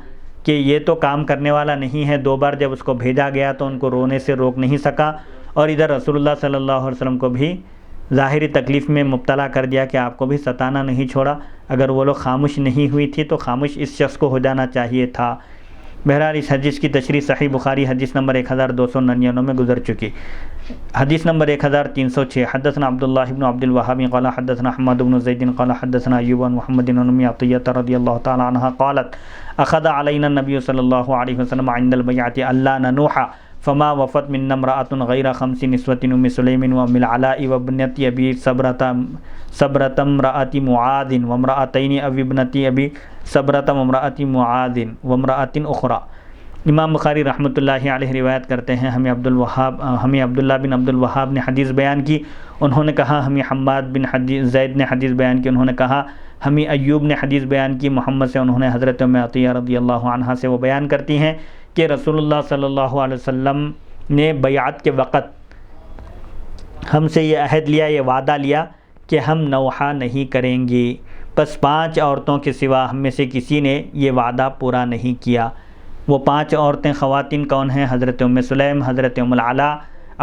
کہ یہ تو کام کرنے والا نہیں ہے، دو بار جب اس کو بھیجا گیا تو ان کو رونے سے روک نہیں سکا، اور ادھر رسول اللہ صلی اللہ علیہ وسلم کو بھی ظاہری تکلیف میں مبتلا کر دیا کہ آپ کو بھی ستانا نہیں چھوڑا۔ اگر وہ لوگ خاموش نہیں ہوئی تھی تو خاموش اس شخص کو ہو جانا چاہیے تھا۔ بہرحال اس حدیث کی تشریح صحیح بخاری حدیث نمبر 1299 میں گزر چکی۔ حدیث نمبر 1306، حدثنا عبداللہ بن عبد الوهاب قال حدثنا حماد بن زید قال حدثنا ایوب بن محمد بن ام عطیہ رضی اللہ تعالی عنہ قالت اخذ علینا النبی صلی اللہ علیہ وسلم عند البیعۃ الا ننوح فما وفت منا امرأة غیر 5 نسوة ام سلیم وام العلاء وابنت ابی صبرة امرأة معاذ وامرأتین ابی ابنت ابی صبرة وامرأة معاذ وامرأة اخرى۔ امام بخاری رحمۃ اللہ علیہ روایت کرتے ہیں ہمیں عبداللہ بن عبد الوہاب نے حدیث بیان کی، انہوں نے کہا ہمیں حماد بن زید نے حدیث بیان کی، انہوں نے کہا ہمیں ایوب نے حدیث بیان کی محمد سے، انہوں نے حضرت ام عطیہ رضی اللہ عنہا سے وہ بیان کرتی ہیں کہ رسول اللہ صلی اللہ علیہ وسلم نے بیعت کے وقت ہم سے یہ عہد لیا، یہ وعدہ لیا کہ ہم نوحہ نہیں کریں گے، بس 5 عورتوں کے سوا ہم میں سے کسی نے یہ وعدہ پورا نہیں کیا۔ وہ 5 عورتیں خواتین کون ہیں؟ حضرت ام سلیم، حضرت ام العلاء،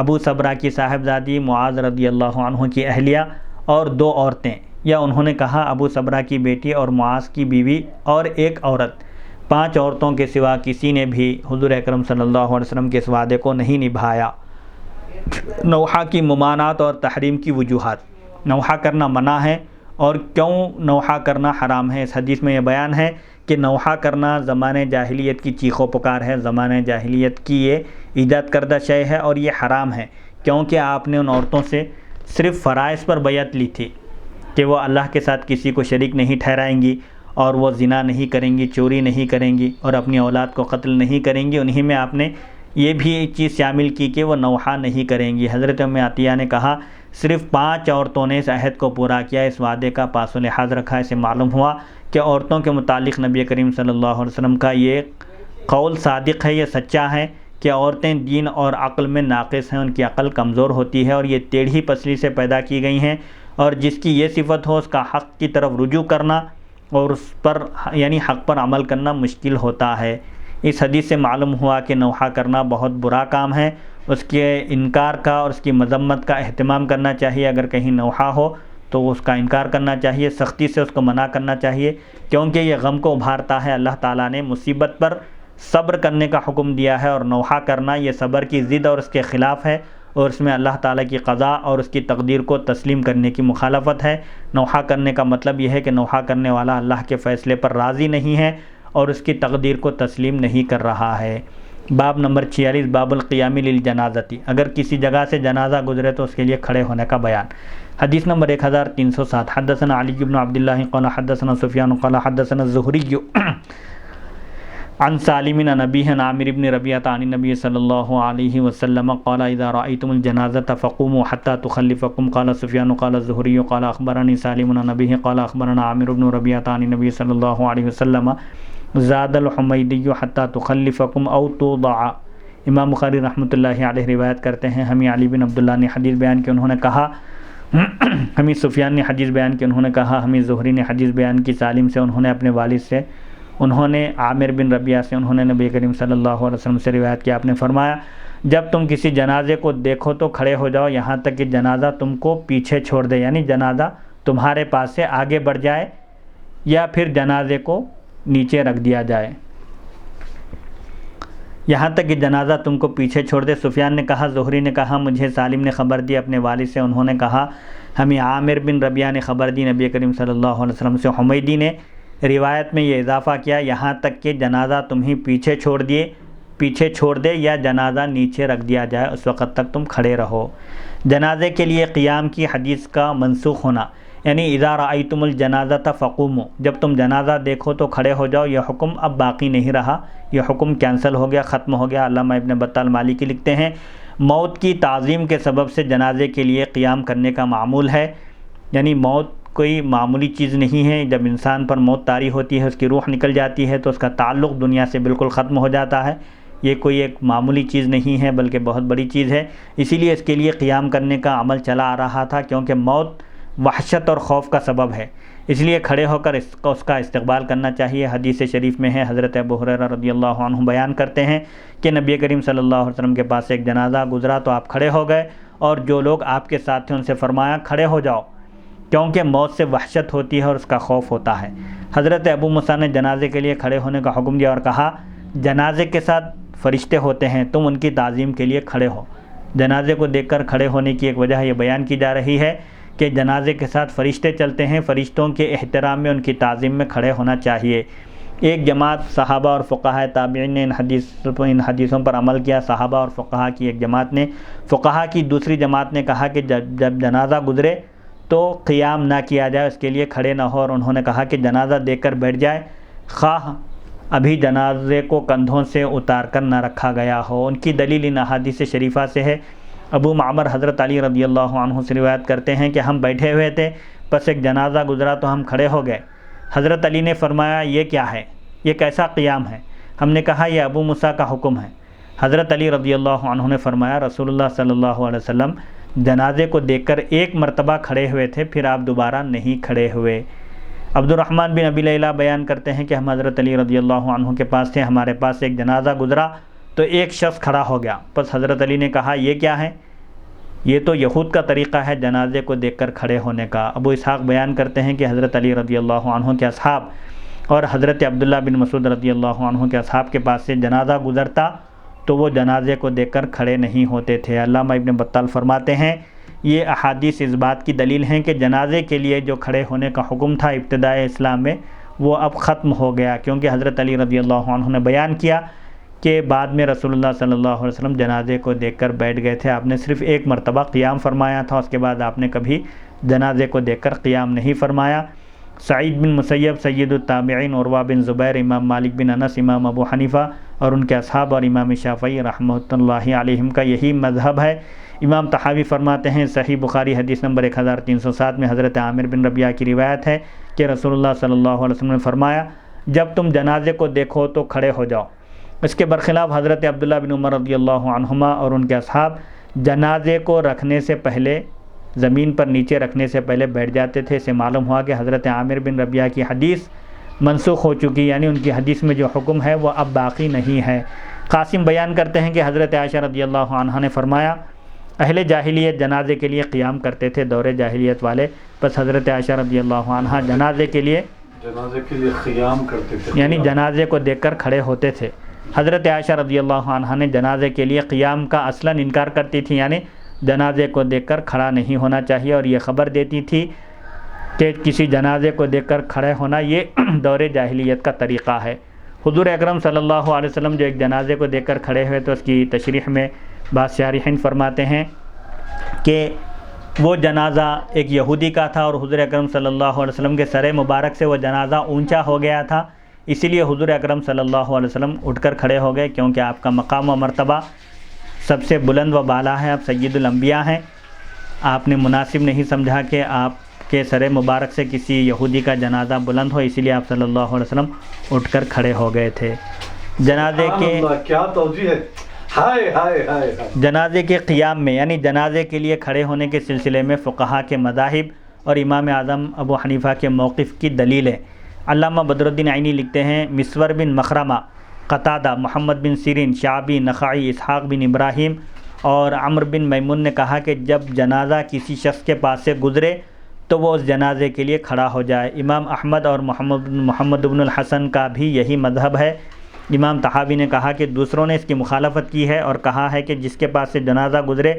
ابو صبرہ کی صاحبزادی معاذ رضی اللہ عنہ کی اہلیہ، اور 2 عورتیں یا انہوں نے کہا ابو صبرہ کی بیٹی اور معاذ کی بیوی اور ایک عورت، 5 عورتوں کے سوا کسی نے بھی حضور اکرم صلی اللہ علیہ وسلم کے اس وعدے کو نہیں نبھایا۔ نوحہ کی ممانعت اور تحریم کی وجوہات۔ نوحہ کرنا منع ہے، اور کیوں نوحہ کرنا حرام ہے؟ اس حدیث میں یہ بیان ہے کہ نوحہ کرنا زمانہ جاہلیت کی چیخ و پکار ہے، زمانہ جاہلیت کی یہ ایجاد کردہ شے ہے اور یہ حرام ہے، کیونکہ آپ نے ان عورتوں سے صرف فرائض پر بیعت لی تھی کہ وہ اللہ کے ساتھ کسی کو شریک نہیں ٹھہرائیں گی، اور وہ زنا نہیں کریں گی، چوری نہیں کریں گی، اور اپنی اولاد کو قتل نہیں کریں گی۔ انہی میں آپ نے یہ بھی ایک چیز شامل کی کہ وہ نوحہ نہیں کریں گی۔ حضرت ام عطیہ نے کہا صرف 5 عورتوں نے اس عہد کو پورا کیا، اس وعدے کا پاس و لحاظ رکھا۔ اسے معلوم ہوا کہ عورتوں کے متعلق نبی کریم صلی اللہ علیہ وسلم کا یہ قول صادق ہے، یہ سچا ہے کہ عورتیں دین اور عقل میں ناقص ہیں، ان کی عقل کمزور ہوتی ہے اور یہ ٹیڑھی پسلی سے پیدا کی گئی ہیں، اور جس کی یہ صفت ہو اس کا حق کی طرف رجوع کرنا اور اس پر یعنی حق پر عمل کرنا مشکل ہوتا ہے۔ اس حدیث سے معلوم ہوا کہ نوحہ کرنا بہت برا کام ہے، اس کے انکار کا اور اس کی مذمت کا اہتمام کرنا چاہیے۔ اگر کہیں نوحہ ہو تو اس کا انکار کرنا چاہیے، سختی سے اس کو منع کرنا چاہیے، کیونکہ یہ غم کو ابھارتا ہے۔ اللہ تعالیٰ نے مصیبت پر صبر کرنے کا حکم دیا ہے، اور نوحہ کرنا یہ صبر کی ضد اور اس کے خلاف ہے، اور اس میں اللہ تعالیٰ کی قضا اور اس کی تقدیر کو تسلیم کرنے کی مخالفت ہے۔ نوحہ کرنے کا مطلب یہ ہے کہ نوحہ کرنے والا اللہ کے فیصلے پر راضی نہیں ہے اور اس کی تقدیر کو تسلیم نہیں کر رہا ہے۔ باب نمبر 46، باب القیام للجنازتی، اگر کسی جگہ سے جنازہ گزرے تو اس کے لیے کھڑے ہونے کا بیان۔ حدیث نمبر 1307، حدثنا علی بن عبداللہ قال حدثنا سفیان قال حدثنا الزہری عن سالم عن ابیہ عن عامر بن ربیعہ عن النبی صلی اللہ علیہ وسلم قال اذا رأيتم الجنازة فقوموا حتى تخلفكم قال سفیان قال الزہری قال اخبرنی سالم عن ابیہ قال اخبرنا عامر بن ربیعہ عن النبی صلی اللہ علیہ وسلم زاد الحمیدی حتی تخلفکم او توضع۔ امام بخاری رحمۃ اللہ علیہ روایت کرتے ہیں، ہمیں علی بن عبداللہ نے حدیث بیان کی، انہوں نے کہا ہمیں سفیان نے حدیث بیان کی، انہوں نے کہا ہمیں زہری نے حدیث بیان کی سالم سے، انہوں نے اپنے والد سے، انہوں نے عامر بن ربیعہ سے، انہوں نے نبی کریم صلی اللہ علیہ وسلم سے روایت کیا، آپ نے فرمایا جب تم کسی جنازے کو دیکھو تو کھڑے ہو جاؤ یہاں تک کہ جنازہ تم کو پیچھے چھوڑ دے، یعنی جنازہ تمہارے پاس سے آگے بڑھ جائے یا پھر جنازے کو نیچے رکھ دیا جائے، یہاں تک کہ جنازہ تم کو پیچھے چھوڑ دے۔ سفیان نے کہا، زہری نے کہا مجھے سالم نے خبر دی اپنے والد سے، انہوں نے کہا ہمیں عامر بن ربیعہ نے خبر دی نبی کریم صلی اللہ علیہ وسلم سے۔ حمیدی نے روایت میں یہ اضافہ کیا یہاں تک کہ جنازہ تمہیں پیچھے چھوڑ دے یا جنازہ نیچے رکھ دیا جائے، اس وقت تک تم کھڑے رہو۔ جنازے کے لیے قیام کی حدیث کا منسوخ ہونا، یعنی اذا رأیتم الجنازۃ فقوموا، جب تم جنازہ دیکھو تو کھڑے ہو جاؤ، یہ حکم اب باقی نہیں رہا، یہ حکم کینسل ہو گیا، ختم ہو گیا۔ علامہ ابن بطال مالکی لکھتے ہیں موت کی تعظیم کے سبب سے جنازے کے لیے قیام کرنے کا معمول ہے، یعنی موت کوئی معمولی چیز نہیں ہے۔ جب انسان پر موت طاری ہوتی ہے، اس کی روح نکل جاتی ہے تو اس کا تعلق دنیا سے بالکل ختم ہو جاتا ہے، یہ کوئی ایک معمولی چیز نہیں ہے بلکہ بہت بڑی چیز ہے، اسی لیے اس کے لیے قیام کرنے کا عمل چلا آ رہا تھا، کیونکہ موت وحشت اور خوف کا سبب ہے، اس لیے کھڑے ہو کر اس کا استقبال کرنا چاہیے۔ حدیث شریف میں ہے، حضرت ابو ہریرہ رضی اللہ عنہ بیان کرتے ہیں کہ نبی کریم صلی اللہ علیہ وسلم کے پاس ایک جنازہ گزرا تو آپ کھڑے ہو گئے، اور جو لوگ آپ کے ساتھ تھے ان سے فرمایا کھڑے ہو جاؤ، کیونکہ موت سے وحشت ہوتی ہے اور اس کا خوف ہوتا ہے۔ حضرت ابو موسیٰ نے جنازے کے لیے کھڑے ہونے کا حکم دیا اور کہا جنازے کے ساتھ فرشتے ہوتے ہیں، تم ان کی تعظیم کے لیے کھڑے ہو۔ جنازے کو دیکھ کر کھڑے ہونے کی ایک وجہ یہ بیان کی جا رہی ہے کہ جنازے کے ساتھ فرشتے چلتے ہیں، فرشتوں کے احترام میں ان کی تعظیم میں کھڑے ہونا چاہیے۔ ایک جماعت صحابہ اور فقہاء تابعین نے ان حدیثوں پر عمل کیا، صحابہ اور فقہاء کی ایک جماعت نے، فقہاء کی دوسری جماعت نے کہا کہ جب جنازہ گزرے تو قیام نہ کیا جائے، اس کے لیے کھڑے نہ ہو، اور انہوں نے کہا کہ جنازہ دیکھ کر بیٹھ جائے، خواہ ابھی جنازے کو کندھوں سے اتار کر نہ رکھا گیا ہو۔ ان کی دلیل ان احادیث شریفہ سے ہے۔ ابو معمر حضرت علی رضی اللہ عنہ سے روایت کرتے ہیں کہ ہم بیٹھے ہوئے تھے، پس ایک جنازہ گزرا تو ہم کھڑے ہو گئے۔ حضرت علی نے فرمایا یہ کیا ہے، یہ کیسا قیام ہے؟ ہم نے کہا یہ ابو موسیٰ کا حکم ہے۔ حضرت علی رضی اللہ عنہ نے فرمایا رسول اللہ صلی اللہ علیہ وسلم جنازے کو دیکھ کر ایک مرتبہ کھڑے ہوئے تھے، پھر آپ دوبارہ نہیں کھڑے ہوئے۔ عبد الرحمن بن ابی لیلہ بیان کرتے ہیں کہ ہم حضرت علی رضی اللہ عنہ کے پاس تھے، ہمارے پاس ایک جنازہ گزرا تو ایک شخص کھڑا ہو گیا، پس حضرت علی نے کہا یہ کیا ہے؟ یہ تو یہود کا طریقہ ہے جنازے کو دیکھ کر کھڑے ہونے کا۔ ابو اسحاق بیان کرتے ہیں کہ حضرت علی رضی اللہ عنہ کے اصحاب اور حضرت عبداللہ بن مسعود رضی اللہ عنہ کے اصحاب کے پاس سے جنازہ گزرتا تو وہ جنازے کو دیکھ کر کھڑے نہیں ہوتے تھے۔ علامہ ابن بطال فرماتے ہیں یہ احادیث اس بات کی دلیل ہیں کہ جنازے کے لیے جو کھڑے ہونے کا حکم تھا ابتدائے اسلام میں وہ اب ختم ہو گیا، کیونکہ حضرت علی رضی اللہ عنہ نے بیان کیا کہ بعد میں رسول اللہ صلی اللہ علیہ وسلم جنازے کو دیکھ کر بیٹھ گئے تھے۔ آپ نے صرف ایک مرتبہ قیام فرمایا تھا، اس کے بعد آپ نے کبھی جنازے کو دیکھ کر قیام نہیں فرمایا۔ سعید بن مسیب سید التابعین، عروہ بن زبیر، امام مالک بن انس، امام ابو حنیفہ اور ان کے اصحاب اور امام شافعی رحمۃ اللہ علیہم کا یہی مذہب ہے۔ امام طحاوی فرماتے ہیں صحیح بخاری حدیث نمبر 1307 میں حضرت عامر بن ربیعہ کی روایت ہے کہ رسول اللہ صلی اللہ علیہ وسلم نے فرمایا جب تم جنازے کو دیکھو تو کھڑے ہو جاؤ۔ اس کے برخلاف حضرت عبداللہ بن عمر رضی اللہ عنہما اور ان کے اصحاب جنازے کو رکھنے سے پہلے، زمین پر نیچے رکھنے سے پہلے بیٹھ جاتے تھے۔ اسے معلوم ہوا کہ حضرت عامر بن ربیعہ کی حدیث منسوخ ہو چکی، یعنی ان کی حدیث میں جو حکم ہے وہ اب باقی نہیں ہے۔ قاسم بیان کرتے ہیں کہ حضرت عائشہ رضی اللہ عنہا نے فرمایا اہل جاہلیت جنازے کے لیے قیام کرتے تھے، دور جاہلیت والے، بس حضرت عائشہ رضی اللہ عنہا جنازے کے لیے قیام کرتے تھے، یعنی جنازے کو دیکھ کر کھڑے ہوتے تھے۔ حضرت عائشہ رضی اللہ عنہا نے جنازے کے لیے قیام کا اصلاً انکار کرتی تھی، یعنی جنازے کو دیکھ کر کھڑا نہیں ہونا چاہیے، اور یہ خبر دیتی تھی کہ کسی جنازے کو دیکھ کر کھڑے ہونا یہ دور جاہلیت کا طریقہ ہے۔ حضور اکرم صلی اللہ علیہ وسلم جو ایک جنازے کو دیکھ کر کھڑے ہوئے تو اس کی تشریح میں بعض شارحین فرماتے ہیں کہ وہ جنازہ ایک یہودی کا تھا اور حضور اکرم صلی اللہ علیہ وسلم کے سر مبارک سے وہ جنازہ اونچا ہو گیا تھا، اسی لیے حضور اکرم صلی اللہ علیہ وسلم اٹھ کر کھڑے ہو گئے، کیونکہ آپ کا مقام و مرتبہ سب سے بلند و بالا ہے، آپ سید الانبیاء ہیں، آپ نے مناسب نہیں سمجھا کہ آپ کے سر مبارک سے کسی یہودی کا جنازہ بلند ہو، اسی لیے آپ صلی اللہ علیہ وسلم اٹھ کر کھڑے ہو گئے تھے۔ جنازے کے کیا توجیہ ہے، ہائے ہائے ہائے۔ جنازے کے قیام میں یعنی جنازے کے لیے کھڑے ہونے کے سلسلے میں فقہا کے مذاہب اور امام اعظم ابو حنیفہ کے موقف کی دلیل ہے۔ علامہ بدر الدین عینی لکھتے ہیں مسور بن مخرمہ، قتادہ، محمد بن سیرین، شعبی، نخعی، اسحاق بن ابراہیم اور عمر بن میمون نے کہا کہ جب جنازہ کسی شخص کے پاس سے گزرے تو وہ اس جنازے کے لیے کھڑا ہو جائے۔ امام احمد اور محمد بن الحسن کا بھی یہی مذہب ہے۔ امام طحاوی نے کہا کہ دوسروں نے اس کی مخالفت کی ہے اور کہا ہے کہ جس کے پاس سے جنازہ گزرے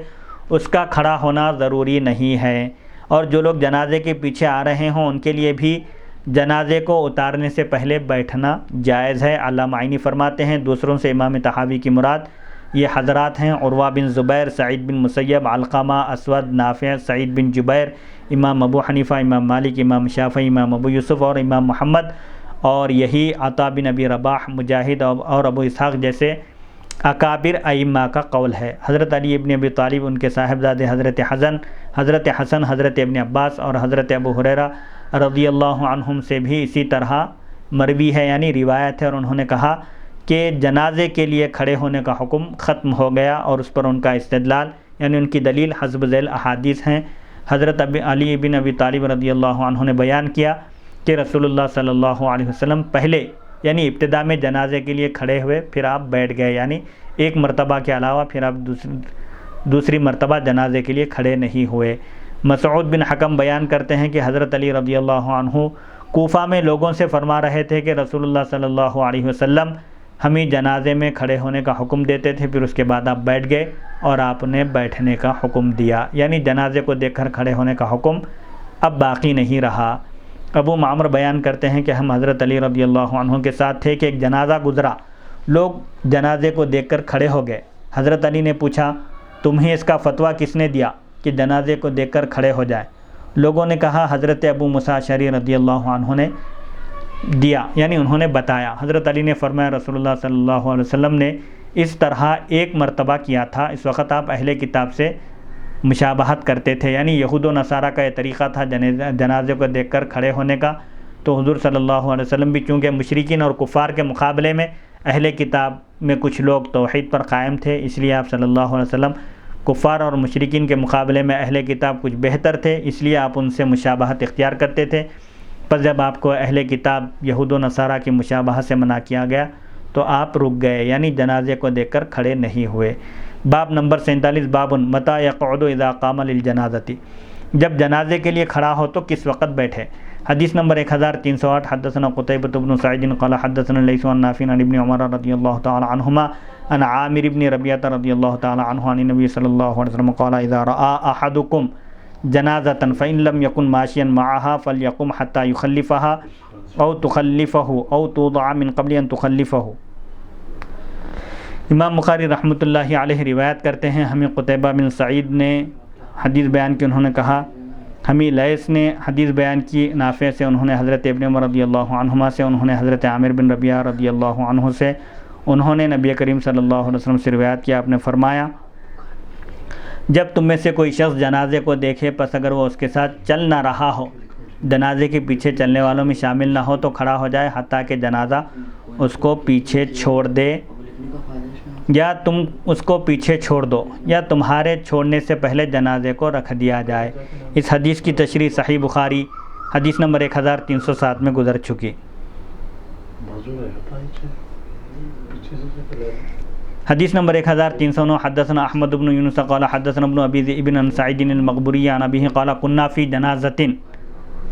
اس کا کھڑا ہونا ضروری نہیں ہے، اور جو لوگ جنازے کے پیچھے آ رہے ہوں ان کے لیے بھی جنازے کو اتارنے سے پہلے بیٹھنا جائز ہے۔ علامہ عینی فرماتے ہیں دوسروں سے امام طحاوی کی مراد یہ حضرات ہیں عروہ بن زبیر، سعید بن مسیب، علقمہ، اسود، نافع، سعید بن جبیر، امام ابو حنیفہ، امام مالک، امام شافعی، امام ابو یوسف اور امام محمد، اور یہی عطا بن ابی رباح، مجاہد اور ابو اسحاق جیسے اکابر ائمہ کا قول ہے۔ حضرت علی ابن ابی طالب، ان کے صاحبزادے حضرت حسن، حضرت ابن عباس اور حضرت ابو ہریرہ رضی اللہ عنہم سے بھی اسی طرح مروی ہے، یعنی روایت ہے، اور انہوں نے کہا کہ جنازے کے لیے کھڑے ہونے کا حکم ختم ہو گیا، اور اس پر ان کا استدلال یعنی ان کی دلیل حسب ذیل احادیث ہیں۔ حضرت علی بن ابی طالب رضی اللہ عنہ نے بیان کیا کہ رسول اللہ صلی اللہ علیہ وسلم پہلے یعنی ابتدا میں جنازے کے لیے کھڑے ہوئے، پھر آپ بیٹھ گئے، یعنی ایک مرتبہ کے علاوہ پھر آپ دوسری مرتبہ جنازے کے لیے کھڑے نہیں ہوئے۔ مسعود بن حکم بیان کرتے ہیں کہ حضرت علی رضی اللہ عنہ کوفہ میں لوگوں سے فرما رہے تھے کہ رسول اللہ صلی اللہ علیہ وسلم ہمیں جنازے میں کھڑے ہونے کا حکم دیتے تھے، پھر اس کے بعد آپ بیٹھ گئے اور آپ نے بیٹھنے کا حکم دیا، یعنی جنازے کو دیکھ کر کھڑے ہونے کا حکم اب باقی نہیں رہا۔ ابو معمر بیان کرتے ہیں کہ ہم حضرت علی رضی اللہ عنہ کے ساتھ تھے کہ ایک جنازہ گزرا، لوگ جنازے کو دیکھ کر کھڑے ہو گئے۔ حضرت علی نے پوچھا تمہیں اس کا فتویٰ کس نے دیا کہ جنازے کو دیکھ کر کھڑے ہو جائے؟ لوگوں نے کہا حضرت ابو موسیٰ اشعری رضی اللہ عنہ نے دیا، یعنی انہوں نے بتایا۔ حضرت علی نے فرمایا رسول اللہ صلی اللہ علیہ وسلم نے اس طرح ایک مرتبہ کیا تھا، اس وقت آپ اہل کتاب سے مشابہت کرتے تھے، یعنی یہود و نصارہ کا یہ طریقہ تھا جنازے کو دیکھ کر کھڑے ہونے کا، تو حضور صلی اللہ علیہ وسلم بھی چونکہ مشرکین اور کفار کے مقابلے میں اہل کتاب میں کچھ لوگ توحید پر قائم تھے، اس لیے آپ صلی اللہ علیہ وسلم کفار اور مشرکین کے مقابلے میں اہل کتاب کچھ بہتر تھے، اس لیے آپ ان سے مشابہت اختیار کرتے تھے۔ پس جب آپ کو اہل کتاب یہود و نصارہ کی مشابہت سے منع کیا گیا تو آپ رک گئے، یعنی جنازے کو دیکھ کر کھڑے نہیں ہوئے۔ باب نمبر 47 باب متى يقعد اذا قام للجنازة، جب جنازے کے لیے کھڑا ہو تو کس وقت بیٹھے۔ حدیث نمبر 1308 حدثنا قتيبة بن سعيد قال حدثنا ليث عن نافع عن ابن عمر رضي الله تعالى عنهما عن عامر بن ربيعة رضي الله تعالى عنه عن النبي صلى الله عليه وسلم قال اذا رأى احدكم جنازة فإن لم يكن ماشيا معها فليقم حتى يخلفها او تخلفه او توضع من قبل ان تخلفه۔ امام بخاری رحمۃ اللہ علیہ روایت کرتے ہیں، ہمیں قتیبہ بن سعید نے حدیث بیان کی، انہوں نے کہا ہمیں لیث نے حدیث بیان کی نافع سے، انہوں نے حضرت ابن عمر رضی اللہ عنہما سے، انہوں نے حضرت عامر بن ربیعہ رضی اللہ عنہ سے، انہوں نے نبی کریم صلی اللہ علیہ وسلم سے روایت کیا، آپ نے فرمایا جب تم میں سے کوئی شخص جنازے کو دیکھے پس اگر وہ اس کے ساتھ چل نہ رہا ہو، جنازے کے پیچھے چلنے والوں میں شامل نہ ہو، تو کھڑا ہو جائے حتیٰ کہ جنازہ اس کو پیچھے چھوڑ دے، یا تم اس کو پیچھے چھوڑ دو، یا تمہارے چھوڑنے سے پہلے جنازے کو رکھ دیا جائے۔ اس حدیث کی تشریح صحیح بخاری حدیث نمبر 1307 میں گزر چکی۔ حدیث نمبر 1309 حدثنا احمد بن یونس قال حدثنا ابن ابی ذئب عن سعید المقبوری عن ابیہ قال كنا فی جنازۃ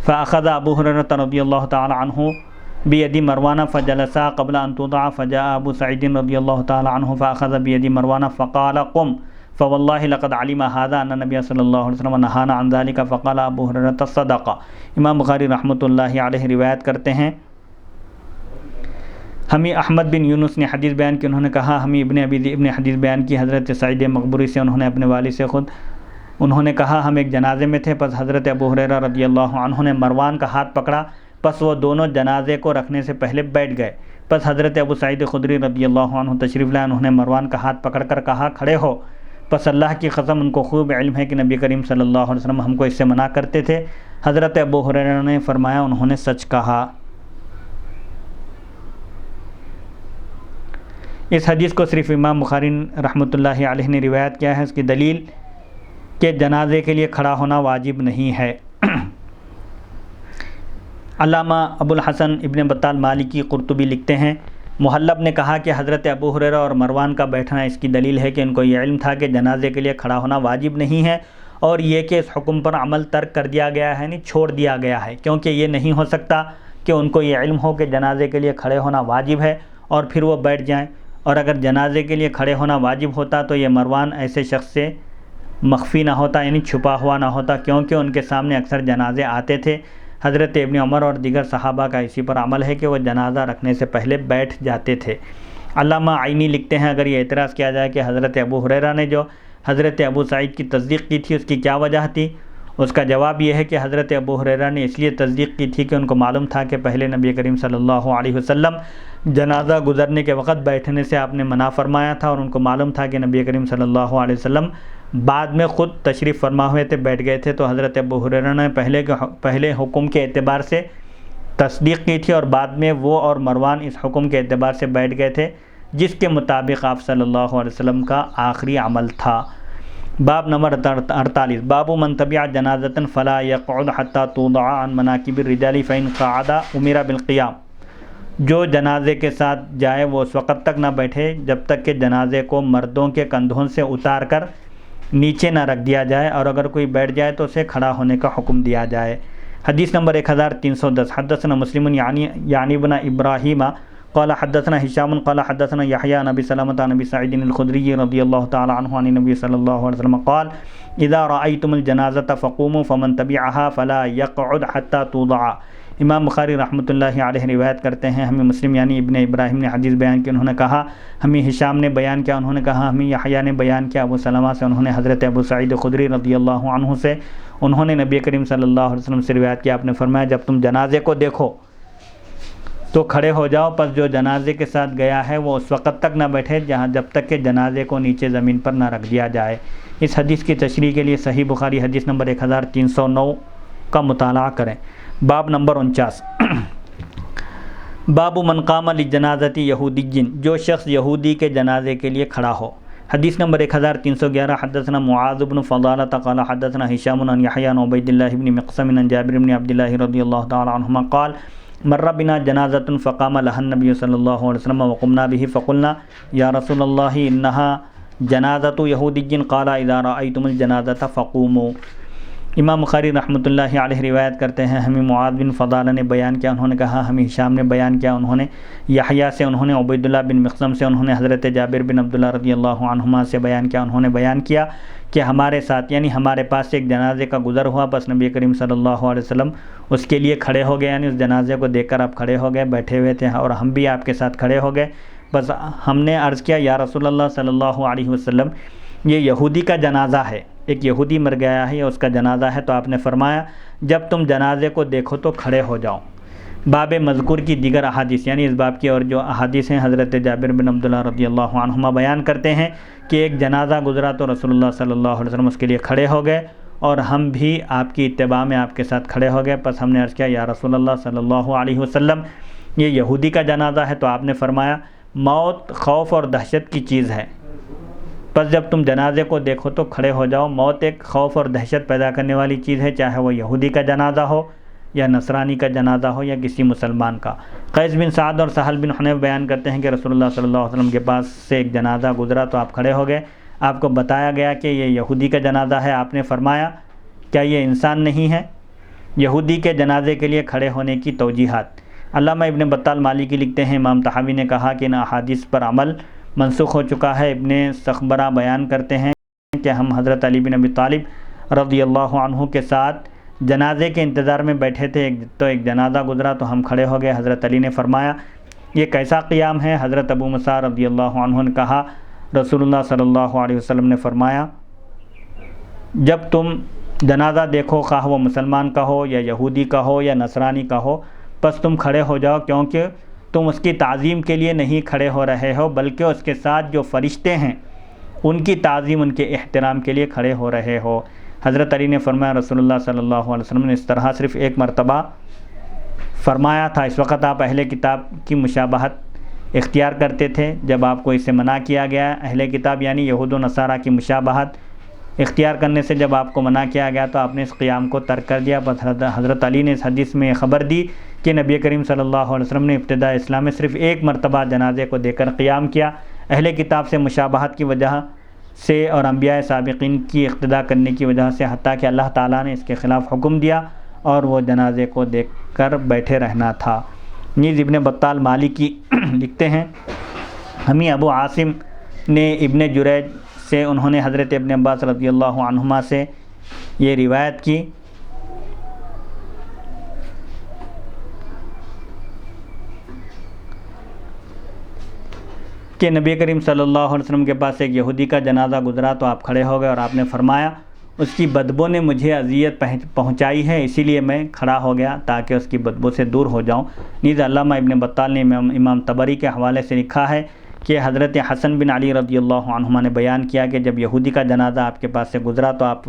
فاخذ ابو ہریرہ رضی اللہ تعالی عنہ بید مروان فجلسا قبل ان توضع فجاء ابو سعید رضی اللہ تعالی عنہ فاخذ بید مروان فقال قم فوالله لقد علم هذا ان النبي صلی اللہ علیہ وسلم نهانا عن ذلك فقال ابو ہریرہ صدق۔ امام بخاری رحمۃ اللہ علیہ روایت کرتے ہیں، ہمیں احمد بن یونس نے حدیث بیان کی، انہوں نے کہا ہمیں ابن ابی ذئب نے حدیث بیان کی حضرت سعید مقبوری سے، انہوں نے اپنے والد سے خود، انہوں نے کہا ہم ایک جنازے میں تھے، پس حضرت ابو ہریرہ رضی اللہ عنہ نے مروان کا ہاتھ پکڑا، پس وہ دونوں جنازے کو رکھنے سے پہلے بیٹھ گئے، پس حضرت ابو سعید خدری رضی اللہ عنہ تشریف لائے، انہوں نے مروان کا ہاتھ پکڑ کر کہا کھڑے ہو، پس اللہ کی قسم ان کو خوب علم ہے کہ نبی کریم صلی اللہ علیہ وسلم ہم کو اس سے منع کرتے تھے۔ حضرت ابو ہریرہ نے فرمایا انہوں نے سچ کہا۔ اس حدیث کو صرف امام بخاری رحمۃ اللہ علیہ نے روایت کیا ہے، اس کی دلیل کہ جنازے کے لیے کھڑا ہونا واجب نہیں ہے۔ علامہ ابو الحسن ابن بطال مالکی قرطبی لکھتے ہیں، محلب نے کہا کہ حضرت ابو ہریرہ اور مروان کا بیٹھنا اس کی دلیل ہے کہ ان کو یہ علم تھا کہ جنازے کے لیے کھڑا ہونا واجب نہیں ہے، اور یہ کہ اس حکم پر عمل ترک کر دیا گیا ہے، یعنی چھوڑ دیا گیا ہے، کیونکہ یہ نہیں ہو سکتا کہ ان کو یہ علم ہو کہ جنازے کے لیے کھڑے ہونا واجب ہے اور پھر وہ بیٹھ جائیں، اور اگر جنازے کے لیے کھڑے ہونا واجب ہوتا تو یہ مروان ایسے شخص سے مخفی نہ ہوتا، یعنی چھپا ہوا نہ ہوتا، کیونکہ ان کے سامنے اکثر جنازے آتے تھے۔ حضرت ابن عمر اور دیگر صحابہ کا اسی پر عمل ہے کہ وہ جنازہ رکھنے سے پہلے بیٹھ جاتے تھے۔ علامہ عینی لکھتے ہیں، اگر یہ اعتراض کیا جائے کہ حضرت ابو ہریرہ نے جو حضرت ابو سعید کی تصدیق کی تھی اس کی کیا وجہ تھی، اس کا جواب یہ ہے کہ حضرت ابو ہریرہ نے اس لیے تصدیق کی تھی کہ ان کو معلوم تھا کہ پہلے نبی کریم صلی اللہ علیہ وسلم جنازہ گزرنے کے وقت بیٹھنے سے آپ نے منع فرمایا تھا، اور ان کو معلوم تھا کہ نبی کریم صلی اللہ علیہ وسلم بعد میں خود تشریف فرما ہوئے تھے، بیٹھ گئے تھے، تو حضرت ابو ہریرہ نے پہلے حکم کے اعتبار سے تصدیق کی تھی، اور بعد میں وہ اور مروان اس حکم کے اعتبار سے بیٹھ گئے تھے جس کے مطابق آپ صلی اللہ علیہ وسلم کا آخری عمل تھا۔ باب نمبر 48 باب من تبع جنازة فلا يقعد حتى توضع عن مناكب الرجال فإن قعد أمر بالقيام، جو جنازے کے ساتھ جائے وہ اس وقت تک نہ بیٹھے جب تک کہ جنازے کو مردوں کے کندھوں سے اتار کر نیچے نہ رکھ دیا جائے، اور اگر کوئی بیٹھ جائے تو اسے کھڑا ہونے کا حکم دیا جائے۔ حدیث نمبر 1310 حدثنا مسلم یعنی ابن ابراہیم قال حدثنا هشام قال حدثنا يحيى عن ابي سلمة عن ابي سعيد الخدري رضي الله تعالى عنه عن النبي صلى الله عليه وسلم قال اذا رايتم الجنازة فقوموا فمن تبعها فلا يقعد حتى توضع۔ امام بخاری رحمۃ اللہ علیہ روایت کرتے ہیں، ہمیں مسلم یعنی ابن ابراہیم نے حدیث بیان کی، انہوں نے کہا ہمیں ہشام نے بیان کیا، انہوں نے کہا ہمیں یحییٰ نے بیان کیا ابو سلمہ سے، انہوں نے حضرت ابو سعید خدری رضی اللہ عنہ سے، انہوں نے نبی کریم صلی اللہ علیہ وسلم سے روایت کیا، آپ نے فرمایا جب تم جنازے کو دیکھو تو کھڑے ہو جاؤ، پس جو جنازے کے ساتھ گیا ہے وہ اس وقت تک نہ بیٹھے جب تک کہ جنازے کو نیچے زمین پر نہ رکھ دیا جائے۔ اس حدیث کی تشریح کے لیے صحیح بخاری حدیث نمبر 1309 کا مطالعہ کریں۔ باب نمبر 49 باب من قام لجنازۃ یہودی، جو شخص یہودی کے جنازے کے لیے کھڑا ہو۔ حدیث نمبر 1311 حدثنا معاذ بن فضالة قال حدثنا هشام عن يحيى عن عبيد الله بن مقسم عن جابر بن عبد الله رضي الله تعالى عنهما قال مر بنا جنازۃ فقام لها النبی صلی اللہ علیہ وسلم وقمنا به فقلنا یا رسول اللہ انها جنازۃ یہودی قال اذا رأیتم الجنازۃ فقوموا۔ امام بخاری رحمۃ اللہ علیہ روایت کرتے ہیں، ہمیں معاذ بن فضالہ نے بیان کیا، انہوں نے کہا، ہمیں ہشام نے بیان کیا، انہوں نے یحییٰ سے، انہوں نے عبید اللہ بن مقسم سے، انہوں نے حضرت جابر بن عبداللہ رضی اللہ عنہما سے بیان کیا، انہوں نے بیان کیا کہ ہمارے ساتھ یعنی ہمارے پاس سے ایک جنازے کا گزر ہوا، بس نبی کریم صلی اللہ علیہ وسلم اس کے لیے کھڑے ہو گئے، یعنی اس جنازے کو دیکھ کر آپ کھڑے ہو گئے، بیٹھے ہوئے تھے اور ہم بھی آپ کے ساتھ کھڑے ہو گئے۔ بس ہم نے عرض کیا یا رسول اللہ صلی اللہ علیہ وسلم یہ یہودی کا جنازہ ہے، ایک یہودی مر گیا ہے یا اس کا جنازہ ہے، تو آپ نے فرمایا جب تم جنازے کو دیکھو تو کھڑے ہو جاؤ۔ باب مذکور کی دیگر احادیث، یعنی اس باب کی اور جو احادیث ہیں، حضرت جابر بن عبداللہ رضی اللہ عنہما بیان کرتے ہیں کہ ایک جنازہ گزرا تو رسول اللہ صلی اللہ علیہ وسلم اس کے لیے کھڑے ہو گئے اور ہم بھی آپ کی اتباع میں آپ کے ساتھ کھڑے ہو گئے۔ پس ہم نے عرض کیا یا رسول اللہ صلی اللہ علیہ وسلم یہ یہودی کا جنازہ ہے، تو آپ نے فرمایا موت خوف اور دہشت کی چیز ہے، پس جب تم جنازے کو دیکھو تو کھڑے ہو جاؤ۔ موت ایک خوف اور دہشت پیدا کرنے والی چیز ہے، چاہے وہ یہودی کا جنازہ ہو یا نصرانی کا جنازہ ہو یا کسی مسلمان کا۔ قیس بن سعد اور سہل بن حنیف بیان کرتے ہیں کہ رسول اللہ صلی اللہ علیہ وسلم کے پاس سے ایک جنازہ گزرا تو آپ کھڑے ہو گئے، آپ کو بتایا گیا کہ یہ یہودی کا جنازہ ہے، آپ نے فرمایا کیا یہ انسان نہیں ہے؟ یہودی کے جنازے کے لیے کھڑے ہونے کی توجیحات۔ علامہ ابن بطال مالکی لکھتے ہیں، امام طحاوی نے کہا کہ ان احادیث پر عمل منسوخ ہو چکا ہے۔ ابن سخبرہ بیان کرتے ہیں کہ ہم حضرت علی بن ابی طالب رضی اللہ عنہ کے ساتھ جنازے کے انتظار میں بیٹھے تھے، تو ایک جنازہ گزرا تو ہم کھڑے ہو گئے۔ حضرت علی نے فرمایا یہ کیسا قیام ہے؟ حضرت ابو موسیٰ رضی اللہ عنہ نے کہا رسول اللہ صلی اللہ علیہ وسلم نے فرمایا جب تم جنازہ دیکھو، خواہ وہ مسلمان کا ہو یا یہودی کا ہو یا نصرانی کا ہو، پس تم کھڑے ہو جاؤ، کیونکہ تم اس کی تعظیم کے لیے نہیں کھڑے ہو رہے ہو بلکہ اس کے ساتھ جو فرشتے ہیں ان کی تعظیم، ان کے احترام کے لیے کھڑے ہو رہے ہو۔ حضرت علی نے فرمایا رسول اللہ صلی اللہ علیہ وسلم نے اس طرح صرف ایک مرتبہ فرمایا تھا، اس وقت آپ اہل کتاب کی مشابہت اختیار کرتے تھے، جب آپ کو اسے منع کیا گیا، اہل کتاب یعنی یہود و نصارہ کی مشابہت اختیار کرنے سے جب آپ کو منع کیا گیا تو آپ نے اس قیام کو ترک کر دیا۔ بس حضرت علی نے اس حدیث میں خبر دی کہ نبی کریم صلی اللہ علیہ وسلم نے ابتداء اسلام میں صرف ایک مرتبہ جنازے کو دیکھ کر قیام کیا، اہل کتاب سے مشابہت کی وجہ سے اور انبیاء سابقین کی اقتداء کرنے کی وجہ سے، حتیٰ کہ اللہ تعالیٰ نے اس کے خلاف حکم دیا اور وہ جنازے کو دیکھ کر بیٹھے رہنا تھا۔ نیز ابن بطال مالکی لکھتے ہیں، ہمیں ابو عاصم نے ابن جریج سے، انہوں نے حضرت ابن عباس رضی اللہ عنہما سے یہ روایت کی کہ نبی کریم صلی اللہ علیہ وسلم کے پاس ایک یہودی کا جنازہ گزرا تو آپ کھڑے ہو گئے اور آپ نے فرمایا اس کی بدبو نے مجھے اذیت پہنچائی ہے، اسی لیے میں کھڑا ہو گیا تاکہ اس کی بدبو سے دور ہو جاؤں۔ نیز علامہ ابن بطال نے امام طبری کے حوالے سے لکھا ہے کہ حضرت حسن بن علی رضی اللہ عنہما نے بیان کیا کہ جب یہودی کا جنازہ آپ کے پاس سے گزرا تو آپ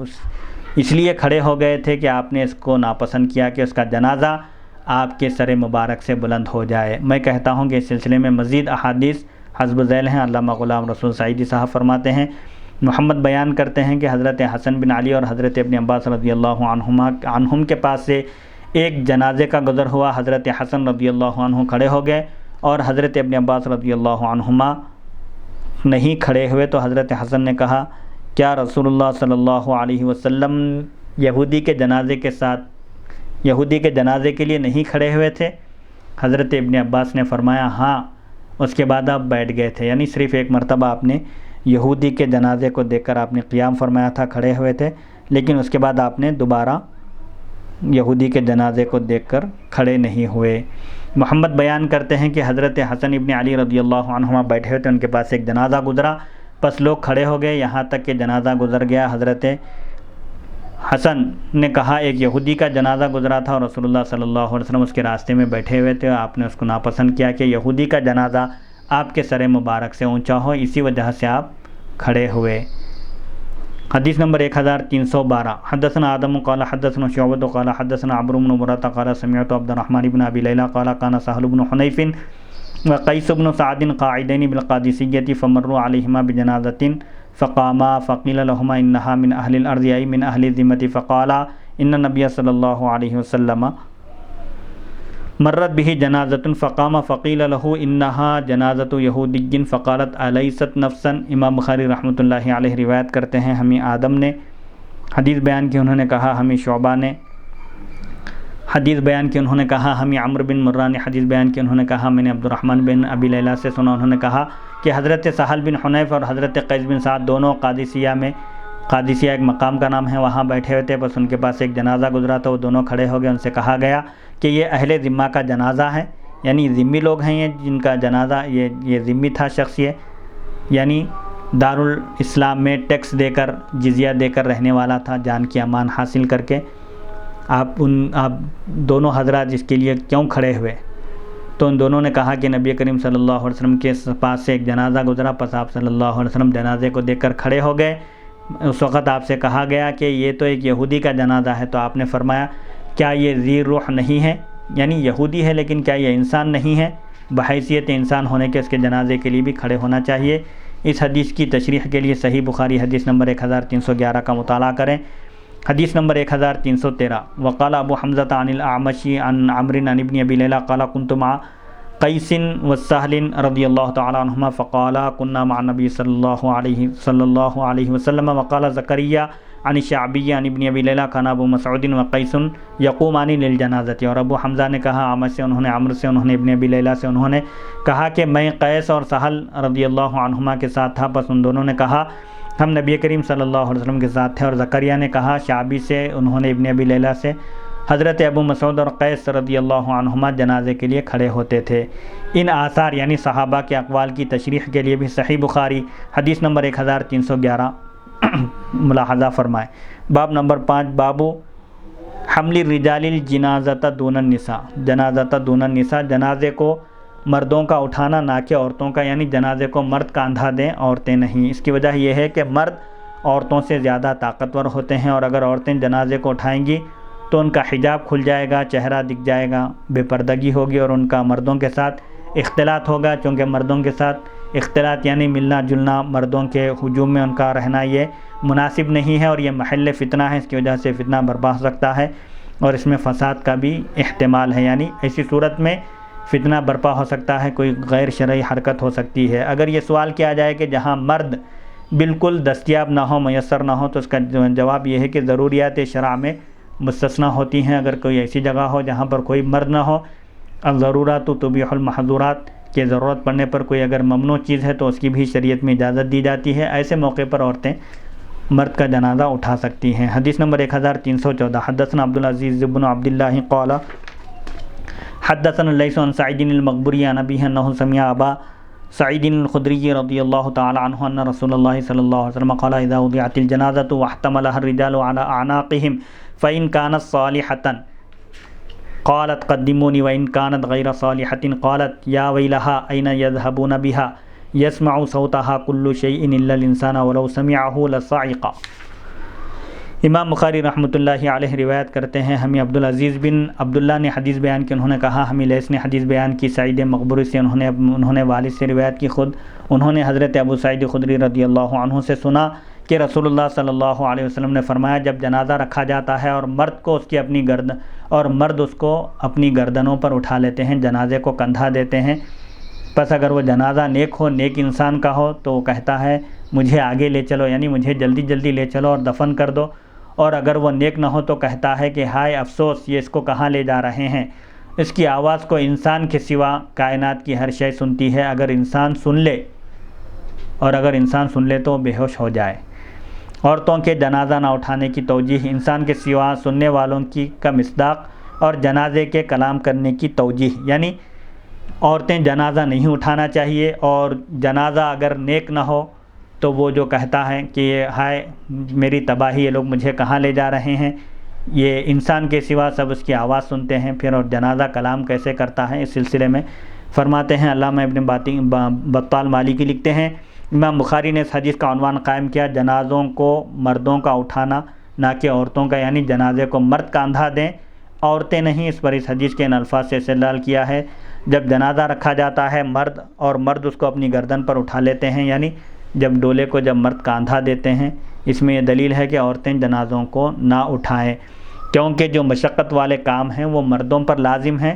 اس لیے کھڑے ہو گئے تھے کہ آپ نے اس کو ناپسند کیا کہ اس کا جنازہ آپ کے سر مبارک سے بلند ہو جائے۔ میں کہتا ہوں کہ اس سلسلے میں مزید احادیث حسب ذیل ہیں۔ علامہ غلام رسول سعیدی صاحب فرماتے ہیں، محمد بیان کرتے ہیں کہ حضرت حسن بن علی اور حضرت ابن عباس رضی اللہ عنہم کے پاس سے ایک جنازے کا گزر ہوا، حضرت حسن رضی اللہ عنہ کھڑے ہو گئے اور حضرت ابن عباس رضی اللہ عنہما نہیں کھڑے ہوئے، تو حضرت حسن نے کہا کیا رسول اللہ صلی اللہ علیہ وسلم یہودی کے جنازے کے لیے نہیں کھڑے ہوئے تھے؟ حضرت ابن عباس نے فرمایا ہاں، اس کے بعد آپ بیٹھ گئے تھے، یعنی صرف ایک مرتبہ آپ نے یہودی کے جنازے کو دیکھ کر آپ نے قیام فرمایا تھا، کھڑے ہوئے تھے، لیکن اس کے بعد آپ نے دوبارہ یہودی کے جنازے کو دیکھ کر کھڑے نہیں ہوئے۔ محمد بیان کرتے ہیں کہ حضرت حسن ابن علی رضی اللہ عنہما بیٹھے ہوئے تھے، ان کے پاس ایک جنازہ گزرا، پس لوگ کھڑے ہو گئے یہاں تک کہ جنازہ گزر گیا۔ حضرت حسن نے کہا ایک یہودی کا جنازہ گزرا تھا اور رسول اللہ صلی اللہ علیہ وسلم اس کے راستے میں بیٹھے ہوئے تھے، آپ نے اس کو ناپسند کیا کہ یہودی کا جنازہ آپ کے سر مبارک سے اونچا ہو، اسی وجہ سے آپ کھڑے ہوئے۔ حدیث نمبر 1312، حدثنا آدم قال حدثنا شعبۃ قال حدثنا عمرو بن مرۃ قال سمعت عبد الرحمن بن ابي ليلى قال كان سهل بن حنيف وقيس بن سعد قاعدين بالقادسية فمروا عليهما بجنازة فقاما فقيل لهما انها من اهل الارض اي من اهل الذمة فقالا ان النبي صلى الله عليه وسلم مرت به جنازۃ فقام فقیل له انها جنازۃ یہودی فقالت الیست نفسا۔ امام بخاری رحمۃ اللہ علیہ روایت کرتے ہیں ہمیں آدم نے حدیث بیان کی، انہوں نے کہا ہمیں شعبہ نے حدیث بیان کی، انہوں نے کہا ہمیں عمرو بن مرہ نے حدیث بیان کی، انہوں نے کہا میں نے عبد الرحمن بن ابی لیلہ سے سنا، انہوں نے کہا کہ حضرت سہل بن حنیف اور حضرت قیس بن سعد دونوں قادسیہ ایک مقام کا نام ہے، وہاں بیٹھے ہوئے تھے، بس ان کے پاس ایک جنازہ گزرا تھا، وہ دونوں کھڑے ہو گئے، ان سے کہا گیا کہ یہ اہل ذمہ کا جنازہ ہے، یعنی ذمی لوگ ہیں یہ جن کا جنازہ یہ ذمی تھا شخص، یہ یعنی دارالاسلام میں ٹیکس دے کر جزیہ دے کر رہنے والا تھا، جان کی امان حاصل کر کے آپ دونوں حضرات اس کے لیے کیوں کھڑے ہوئے؟ تو ان دونوں نے کہا کہ نبی کریم صلی اللہ علیہ وسلم کے پاس سے ایک جنازہ گزرا، پس آپ صلی اللہ علیہ وسلم جنازے کو دیکھ کر کھڑے ہو گئے، اس وقت آپ سے کہا گیا کہ یہ تو ایک یہودی کا جنازہ ہے، تو آپ نے فرمایا کیا یہ ذی روح نہیں ہے، یعنی یہودی ہے لیکن کیا یہ انسان نہیں ہے؟ بحیثیت انسان ہونے کے اس کے جنازے کے لیے بھی کھڑے ہونا چاہیے۔ اس حدیث کی تشریح کے لیے صحیح بخاری حدیث نمبر 1311 کا مطالعہ کریں۔ حدیث نمبر 1313 وقال ابو حمزة عن الاعمش عن عمرو عن ابن ابي ليلى قال كنت مع قيس والسهل رضي الله تعالى عنهما فقال كنا مع النبي صلى الله عليه وسلم وقال زكريا عن الشعبي عن ابن ابي ليلى كان ابو مسعود وقيس يقومان للجنازة۔ اور ابو حمزہ نے کہا اعمش سے، انہوں نے عمرو سے، انہوں نے ابن ابی لیلہ سے، انہوں نے کہا کہ میں قیس اور سہل رضی اللہ عنہما کے ساتھ تھا، بس ان دونوں نے کہا ہم نبی کریم صلی اللہ علیہ وسلم کے ساتھ تھے، اور زکریا نے کہا شعبی سے، انہوں نے ابن ابی لیلہ سے، حضرت ابو مسعود اور قیس رضی اللہ عنہما جنازے کے لیے کھڑے ہوتے تھے۔ ان آثار یعنی صحابہ کے اقوال کی تشریح کے لیے بھی صحیح بخاری حدیث نمبر 1311 ملاحظہ فرمائے۔ باب نمبر 5 باب حمل الرجال الجنازۃ دون النساء، جنازۃ دون النساء، جنازے کو مردوں کا اٹھانا نہ کہ عورتوں کا، یعنی جنازے کو مرد کاندھا دیں عورتیں نہیں۔ اس کی وجہ یہ ہے کہ مرد عورتوں سے زیادہ طاقتور ہوتے ہیں، اور اگر عورتیں جنازے کو اٹھائیں گی تو ان کا حجاب کھل جائے گا، چہرہ دکھ جائے گا، بے پردگی ہوگی، اور ان کا مردوں کے ساتھ اختلاط ہوگا، چونکہ مردوں کے ساتھ اختلاط یعنی ملنا جلنا، مردوں کے ہجوم میں ان کا رہنا یہ مناسب نہیں ہے، اور یہ محل فتنہ ہے، اس کی وجہ سے فتنہ برپا ہو سکتا ہے، اور اس میں فساد کا بھی احتمال ہے، یعنی ایسی صورت میں فتنہ برپا ہو سکتا ہے، کوئی غیر شرعی حرکت ہو سکتی ہے۔ اگر یہ سوال کیا جائے کہ جہاں مرد بالکل دستیاب نہ ہو، میسر نہ ہو، تو اس کا جواب یہ ہے کہ ضروریات شرع میں مستثنیٰ ہوتی ہیں۔ اگر کوئی ایسی جگہ ہو جہاں پر کوئی مرد نہ ہو، الضرورات تبیح المحظورات، کہ ضرورت پڑنے پر کوئی اگر ممنوع چیز ہے تو اس کی بھی شریعت میں اجازت دی جاتی ہے، ایسے موقع پر عورتیں مرد کا جنازہ اٹھا سکتی ہیں۔ حدیث نمبر 1314 حدثنا عبدالعزیز بن عبداللہ قال حدثنا الليث عن سعيد المقبري عن أبيه أنه سمع أبا سعيد الخدري رضي الله تعالى عنه أن رسول الله صلى الله عليه وسلم قال إذا وضعت الجنازة واحتملها الرجال على أعناقهم فإن كانت صالحة قالت قدموني وإن كانت غير صالحة قالت يا ويلها أين يذهبون بها يسمع صوتها كل شيء إلا الإنسان ولو سمعه لصعق۔ امام بخاری رحمۃ اللہ علیہ روایت کرتے ہیں ہمیں عبدالعزیز بن عبداللہ نے حدیث بیان کی، انہوں نے کہا ہمیں لیث نے حدیث بیان کی سعید مقبوری سے، انہوں نے والد سے روایت کی، خود انہوں نے حضرت ابو سعید خدری رضی اللہ عنہ سے سنا کہ رسول اللہ صلی اللہ علیہ وسلم نے فرمایا جب جنازہ رکھا جاتا ہے اور مرد اس کو اپنی گردنوں پر اٹھا لیتے ہیں، جنازے کو کندھا دیتے ہیں، پس اگر وہ جنازہ نیک ہو، نیک انسان کا ہو، تو وہ کہتا ہے مجھے آگے لے چلو، یعنی مجھے جلدی جلدی لے چلو اور دفن کر دو، اور اگر وہ نیک نہ ہو تو کہتا ہے کہ ہائے افسوس، یہ اس کو کہاں لے جا رہے ہیں۔ اس کی آواز کو انسان کے سوا کائنات کی ہر شے سنتی ہے، اگر انسان سن لے تو بے ہوش ہو جائے۔ عورتوں کے جنازہ نہ اٹھانے کی توجیہ انسان کے سوا سننے والوں کی کا مصداق، اور جنازے کے کلام کرنے کی توجیہ، یعنی عورتیں جنازہ نہیں اٹھانا چاہیے، اور جنازہ اگر نیک نہ ہو تو وہ جو کہتا ہے کہ ہائے میری تباہی، یہ لوگ مجھے کہاں لے جا رہے ہیں، یہ انسان کے سوا سب اس کی آواز سنتے ہیں، پھر اور جنازہ کلام کیسے کرتا ہے۔ اس سلسلے میں فرماتے ہیں علامہ ابن بطال مالکی لکھتے ہیں امام بخاری نے اس حدیث کا عنوان قائم کیا جنازوں کو مردوں کا اٹھانا نہ کہ عورتوں کا، یعنی جنازے کو مرد کاندھا دیں عورتیں نہیں۔ اس پر اس حدیث کے ان الفاظ سے استدلال کیا ہے جب جنازہ رکھا جاتا ہے مرد اس کو اپنی گردن پر اٹھا لیتے ہیں، یعنی جب ڈولے کو جب مرد کاندھا دیتے ہیں، اس میں یہ دلیل ہے کہ عورتیں جنازوں کو نہ اٹھائیں، کیونکہ جو مشقت والے کام ہیں وہ مردوں پر لازم ہیں،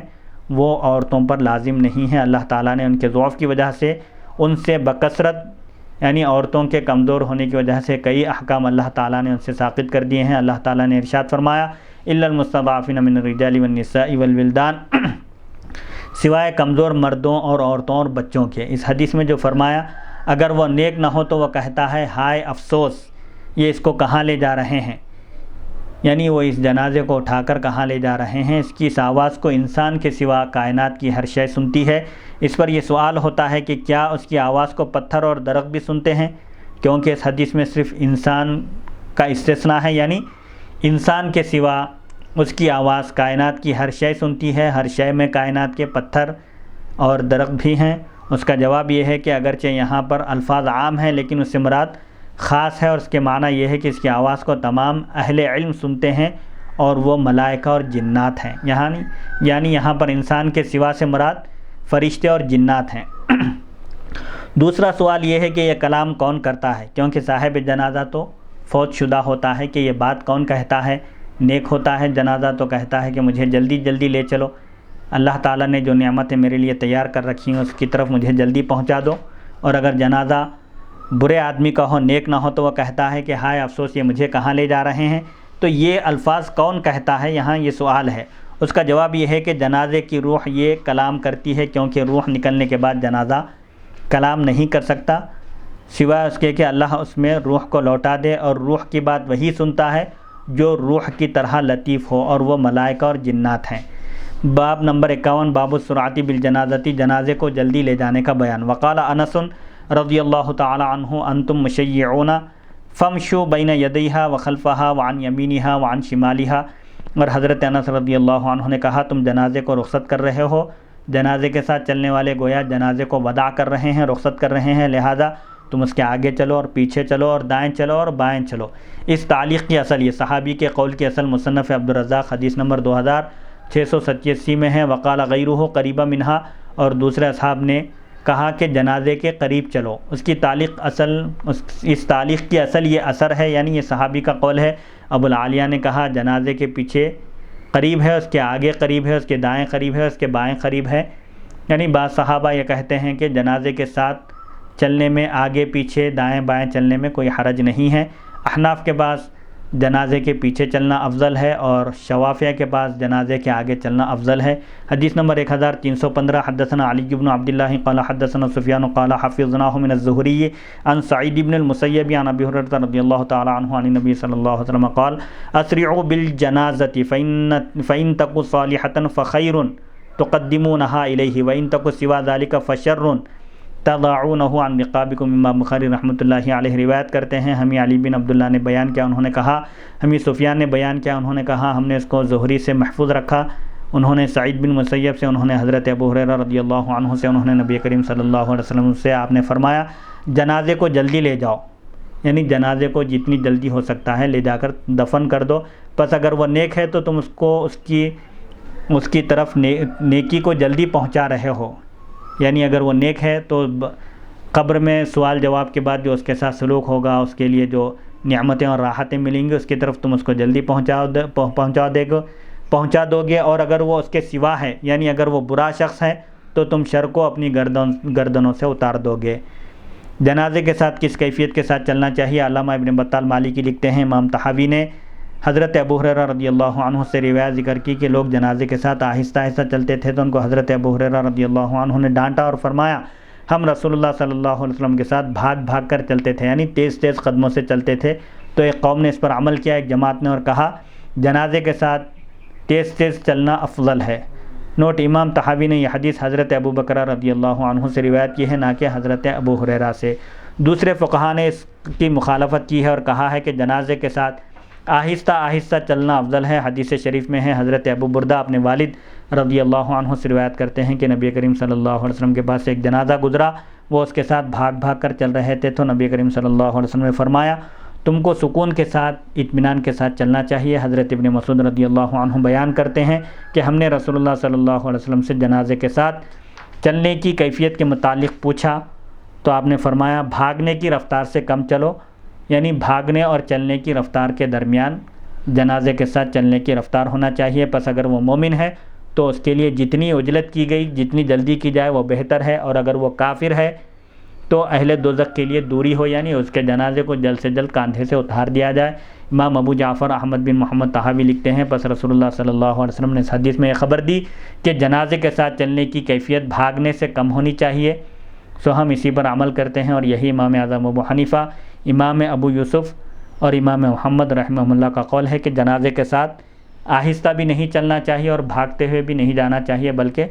وہ عورتوں پر لازم نہیں ہے۔ اللہ تعالیٰ نے ان کے ضعف کی وجہ سے ان سے بکثرت یعنی عورتوں کے کمزور ہونے کی وجہ سے کئی احکام اللہ تعالیٰ نے ان سے ساقط کر دیے ہیں۔ اللہ تعالیٰ نے ارشاد فرمایا الا المستضعفین من الرجال والنساء والولدان، سوائے کمزور مردوں اور عورتوں اور بچوں کے۔ اس حدیث میں جو فرمایا اگر وہ نیک نہ ہو تو وہ کہتا ہے ہائے افسوس، یہ اس کو کہاں لے جا رہے ہیں، یعنی وہ اس جنازے کو اٹھا کر کہاں لے جا رہے ہیں۔ اس کی اس آواز کو انسان کے سوا کائنات کی ہر شے سنتی ہے۔ اس پر یہ سوال ہوتا ہے کہ کیا اس کی آواز کو پتھر اور درخت بھی سنتے ہیں، کیونکہ اس حدیث میں صرف انسان کا استثناء ہے، یعنی انسان کے سوا اس کی آواز کائنات کی ہر شے سنتی ہے۔ ہر شے میں کائنات کے پتھر اور درخت بھی ہیں۔ اس کا جواب یہ ہے کہ اگرچہ یہاں پر الفاظ عام ہیں لیکن اس سے مراد خاص ہے، اور اس کے معنی یہ ہے کہ اس کی آواز کو تمام اہل علم سنتے ہیں اور وہ ملائکہ اور جنات ہیں، یعنی یہاں پر انسان کے سوا سے مراد فرشتے اور جنات ہیں۔ دوسرا سوال یہ ہے کہ یہ کلام کون کرتا ہے، کیونکہ صاحب جنازہ تو فوت شدہ ہوتا ہے، کہ یہ بات کون کہتا ہے۔ نیک ہوتا ہے جنازہ تو کہتا ہے کہ مجھے جلدی جلدی لے چلو، اللہ تعالیٰ نے جو نعمتیں میرے لیے تیار کر رکھی ہیں اس کی طرف مجھے جلدی پہنچا دو۔ اور اگر جنازہ برے آدمی کا ہو، نیک نہ ہو، تو وہ کہتا ہے کہ ہائے افسوس، یہ مجھے کہاں لے جا رہے ہیں۔ تو یہ الفاظ کون کہتا ہے، یہاں یہ سوال ہے۔ اس کا جواب یہ ہے کہ جنازے کی روح یہ کلام کرتی ہے، کیونکہ روح نکلنے کے بعد جنازہ کلام نہیں کر سکتا سوائے اس کے کہ اللہ اس میں روح کو لوٹا دے، اور روح کی بات وہی سنتا ہے جو روح کی طرح لطیف ہو، اور وہ ملائکہ اور جنات ہیں۔ باب نمبر 51، باب السرعۃ بالجنازۃ، جنازے کو جلدی لے جانے کا بیان۔ وقال انس رضی اللہ تعالی عنہ انتم مشیعون فامشوا بین یدیہا وخلفہا وعن یمینہا وعن شمالہا، اور حضرت انس رضی اللہ عنہ نے کہا تم جنازے کو رخصت کر رہے ہو، جنازے کے ساتھ چلنے والے گویا جنازے کو وداع کر رہے ہیں، رخصت کر رہے ہیں، لہذا تم اس کے آگے چلو اور پیچھے چلو اور دائیں چلو اور بائیں چلو۔ اس تعلیق کی اصل، یہ صحابی کے قول کی اصل مصنف عبدالرزاق حدیث نمبر 2687 میں ہے۔ وقال غیرہ قریبا منہا، اور دوسرے اصحاب نے کہا کہ جنازے کے قریب چلو۔ اس کی تعلیق اس تعلیق کی اصل یہ اثر ہے، یعنی یہ صحابی کا قول ہے۔ ابو العالیہ نے کہا جنازے کے پیچھے قریب ہے، اس کے آگے قریب ہے، اس کے دائیں قریب ہے، اس کے بائیں قریب ہے، یعنی بعض صحابہ یہ کہتے ہیں کہ جنازے کے ساتھ چلنے میں آگے پیچھے دائیں بائیں چلنے میں کوئی حرج نہیں ہے۔ احناف کے پاس جنازے کے پیچھے چلنا افضل ہے، اور شوافیہ کے پاس جنازے کے آگے چلنا افضل ہے۔ حدیث نمبر 1315، حدثنا علی بن عبداللہ قال حدثنا سفیان قال حفظناه من الزہری عن سعید بن المسیب عن ابی ہریرہ رضی اللہ تعالی عنہ عن النبی صلی اللہ علیہ وسلم قال اسرعوا بالجنازۃ فإن تک صالحة فخیر تقدمونها الیہ وإن تک سوا ذلك فشر تضاعونہ عن رقابکم۔ امام بخاری رحمۃ اللہ علیہ روایت کرتے ہیں ہمیں علی بن عبداللہ نے بیان کیا، انہوں نے کہا، ہمیں سفیان نے بیان کیا، انہوں نے کہا ہم نے اس کو زہری سے محفوظ رکھا، انہوں نے سعید بن مسیب سے، انہوں نے حضرت ابو ہریرہ رضی اللہ عنہ سے، انہوں نے نبی کریم صلی اللہ علیہ وسلم سے، آپ نے فرمایا جنازے کو جلدی لے جاؤ، یعنی جنازے کو جتنی جلدی ہو سکتا ہے لے جا کر دفن کر دو۔ پس اگر وہ نیک ہے تو تم اس کو اس کی طرف نیکی کو جلدی پہنچا رہے ہو، یعنی اگر وہ نیک ہے تو قبر میں سوال جواب کے بعد جو اس کے ساتھ سلوک ہوگا، اس کے لیے جو نعمتیں اور راحتیں ملیں گی، اس کی طرف تم اس کو جلدی پہنچا دو گے، اور اگر وہ اس کے سوا ہے، یعنی اگر وہ برا شخص ہے تو تم شر کو اپنی گردنوں سے اتار دو گے۔ جنازے کے ساتھ کس کیفیت کے ساتھ چلنا چاہیے، علامہ ابن بطال مالکی لکھتے ہیں امام طحاوی نے حضرت ابو ہریرہ رضی اللہ عنہ سے روایت ذکر کی کہ لوگ جنازے کے ساتھ آہستہ آہستہ چلتے تھے، تو ان کو حضرت ابو ہریرہ رضی اللہ عنہ نے ڈانٹا اور فرمایا ہم رسول اللہ صلی اللہ علیہ وسلم کے ساتھ بھاگ بھاگ کر چلتے تھے، یعنی تیز تیز قدموں سے چلتے تھے۔ تو ایک قوم نے اس پر عمل کیا، ایک جماعت نے، اور کہا جنازے کے ساتھ تیز تیز چلنا افضل ہے۔ نوٹ: امام طحاوی نے یہ حدیث حضرت ابو بکر رضی اللہ عنہ سے روایت کی ہے، نہ کہ حضرت ابو ہریرہ سے۔ دوسرے فقہا نے اس کی مخالفت کی ہے اور کہا ہے کہ جنازے کے ساتھ آہستہ آہستہ چلنا افضل ہے۔ حدیث شریف میں ہے حضرت ابو بردہ اپنے والد رضی اللہ عنہ سے روایت کرتے ہیں کہ نبی کریم صلی اللہ علیہ وسلم کے پاس سے ایک جنازہ گزرا، وہ اس کے ساتھ بھاگ بھاگ کر چل رہے تھے، تو نبی کریم صلی اللہ علیہ وسلم نے فرمایا تم کو سکون کے ساتھ اطمینان کے ساتھ چلنا چاہیے۔ حضرت ابن مسعود رضی اللہ عنہ بیان کرتے ہیں کہ ہم نے رسول اللہ صلی اللہ علیہ وسلم سے جنازے کے ساتھ چلنے کی کیفیت کے متعلق پوچھا تو آپ نے فرمایا بھاگنے کی رفتار سے کم چلو، یعنی بھاگنے اور چلنے کی رفتار کے درمیان جنازے کے ساتھ چلنے کی رفتار ہونا چاہیے۔ پس اگر وہ مومن ہے تو اس کے لیے جتنی عجلت کی گئی، جتنی جلدی کی جائے وہ بہتر ہے، اور اگر وہ کافر ہے تو اہل دوزخ کے لیے دوری ہو، یعنی اس کے جنازے کو جلد سے جلد کاندھے سے اتار دیا جائے۔ امام ابو جعفر احمد بن محمد طحاوی لکھتے ہیں، پس رسول اللہ صلی اللہ علیہ وسلم نے اس حدیث میں یہ خبر دی کہ جنازے کے ساتھ چلنے کی کیفیت بھاگنے سے کم ہونی چاہیے، سو ہم اسی پر عمل کرتے ہیں، اور یہی امام اعظم ابو حنیفہ، امام ابو یوسف اور امام محمد رحمہ اللہ کا قول ہے کہ جنازے کے ساتھ آہستہ بھی نہیں چلنا چاہیے اور بھاگتے ہوئے بھی نہیں جانا چاہیے، بلکہ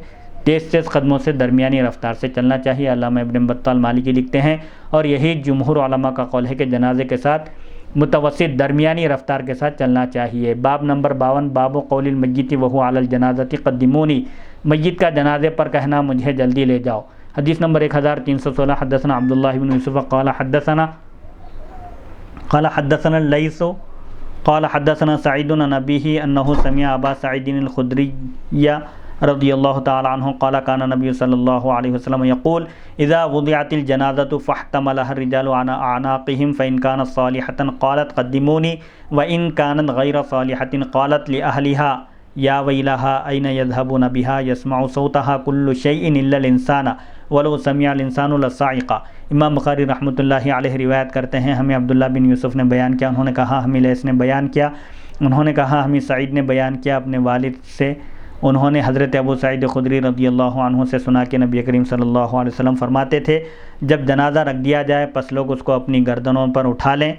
تیز تیز قدموں سے درمیانی رفتار سے چلنا چاہیے۔ علامہ ابن بطال مالکی لکھتے ہیں، اور یہی جمہور علماء کا قول ہے کہ جنازے کے ساتھ متوسط درمیانی رفتار کے ساتھ چلنا چاہیے۔ باب نمبر 52، باب قول المیت وهو علی الجنازۃ قدمونی، میت کا جنازے پر کہنا مجھے جلدی لے جاؤ۔ حدیث نمبر 1316، حدثنا عبداللہ بن یوسف قال حدثنا اللیث قال حدثنا سعید عن ابیہ انہ سمع ابا سعید الخدری رضی اللہ تعالی عنہ قال کان نبی صلی اللہ علیہ وسلم یقول اذا وضعت الجنازۃ فاحتملها الرجال على اعناقهم فان كانت صالحة قالت قدموني وان كانت غير صالحة قالت لأهلها یا ویلها این یذهبون بها یسمع صوتها کل شیء الا الانسان ولو سمع الانسان لصعق۔ امام بخاری رحمۃ اللہ علیہ روایت کرتے ہیں، ہمیں عبداللہ بن یوسف نے بیان کیا، انہوں نے کہا ہمیں لیث نے بیان کیا، انہوں نے کہا ہمیں سعید نے بیان کیا اپنے والد سے، انہوں نے حضرت ابو سعید خدری رضی اللہ عنہ سے سنا کہ نبی کریم صلی اللہ علیہ وسلم فرماتے تھے جب جنازہ رکھ دیا جائے پس لوگ اس کو اپنی گردنوں پر اٹھا لیں،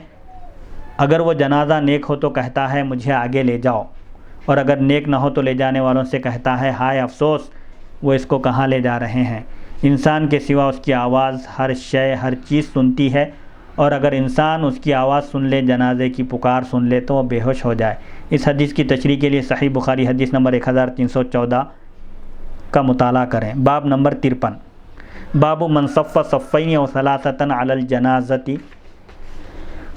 اگر وہ جنازہ نیک ہو تو کہتا ہے مجھے آگے لے جاؤ، اور اگر نیک نہ ہو تو لے جانے والوں سے کہتا ہے ہائے افسوس وہ اس کو کہاں لے جا رہے ہیں۔ انسان کے سوا اس کی آواز ہر شے ہر چیز سنتی ہے، اور اگر انسان اس کی آواز سن لے، جنازے کی پکار سن لے تو وہ بے ہوش ہو جائے۔ اس حدیث کی تشریح کے لیے صحیح بخاری حدیث نمبر 1314 کا مطالعہ کریں۔ باب نمبر 53، باب من صف صفین و ثلاثۃ علی الجنازۃ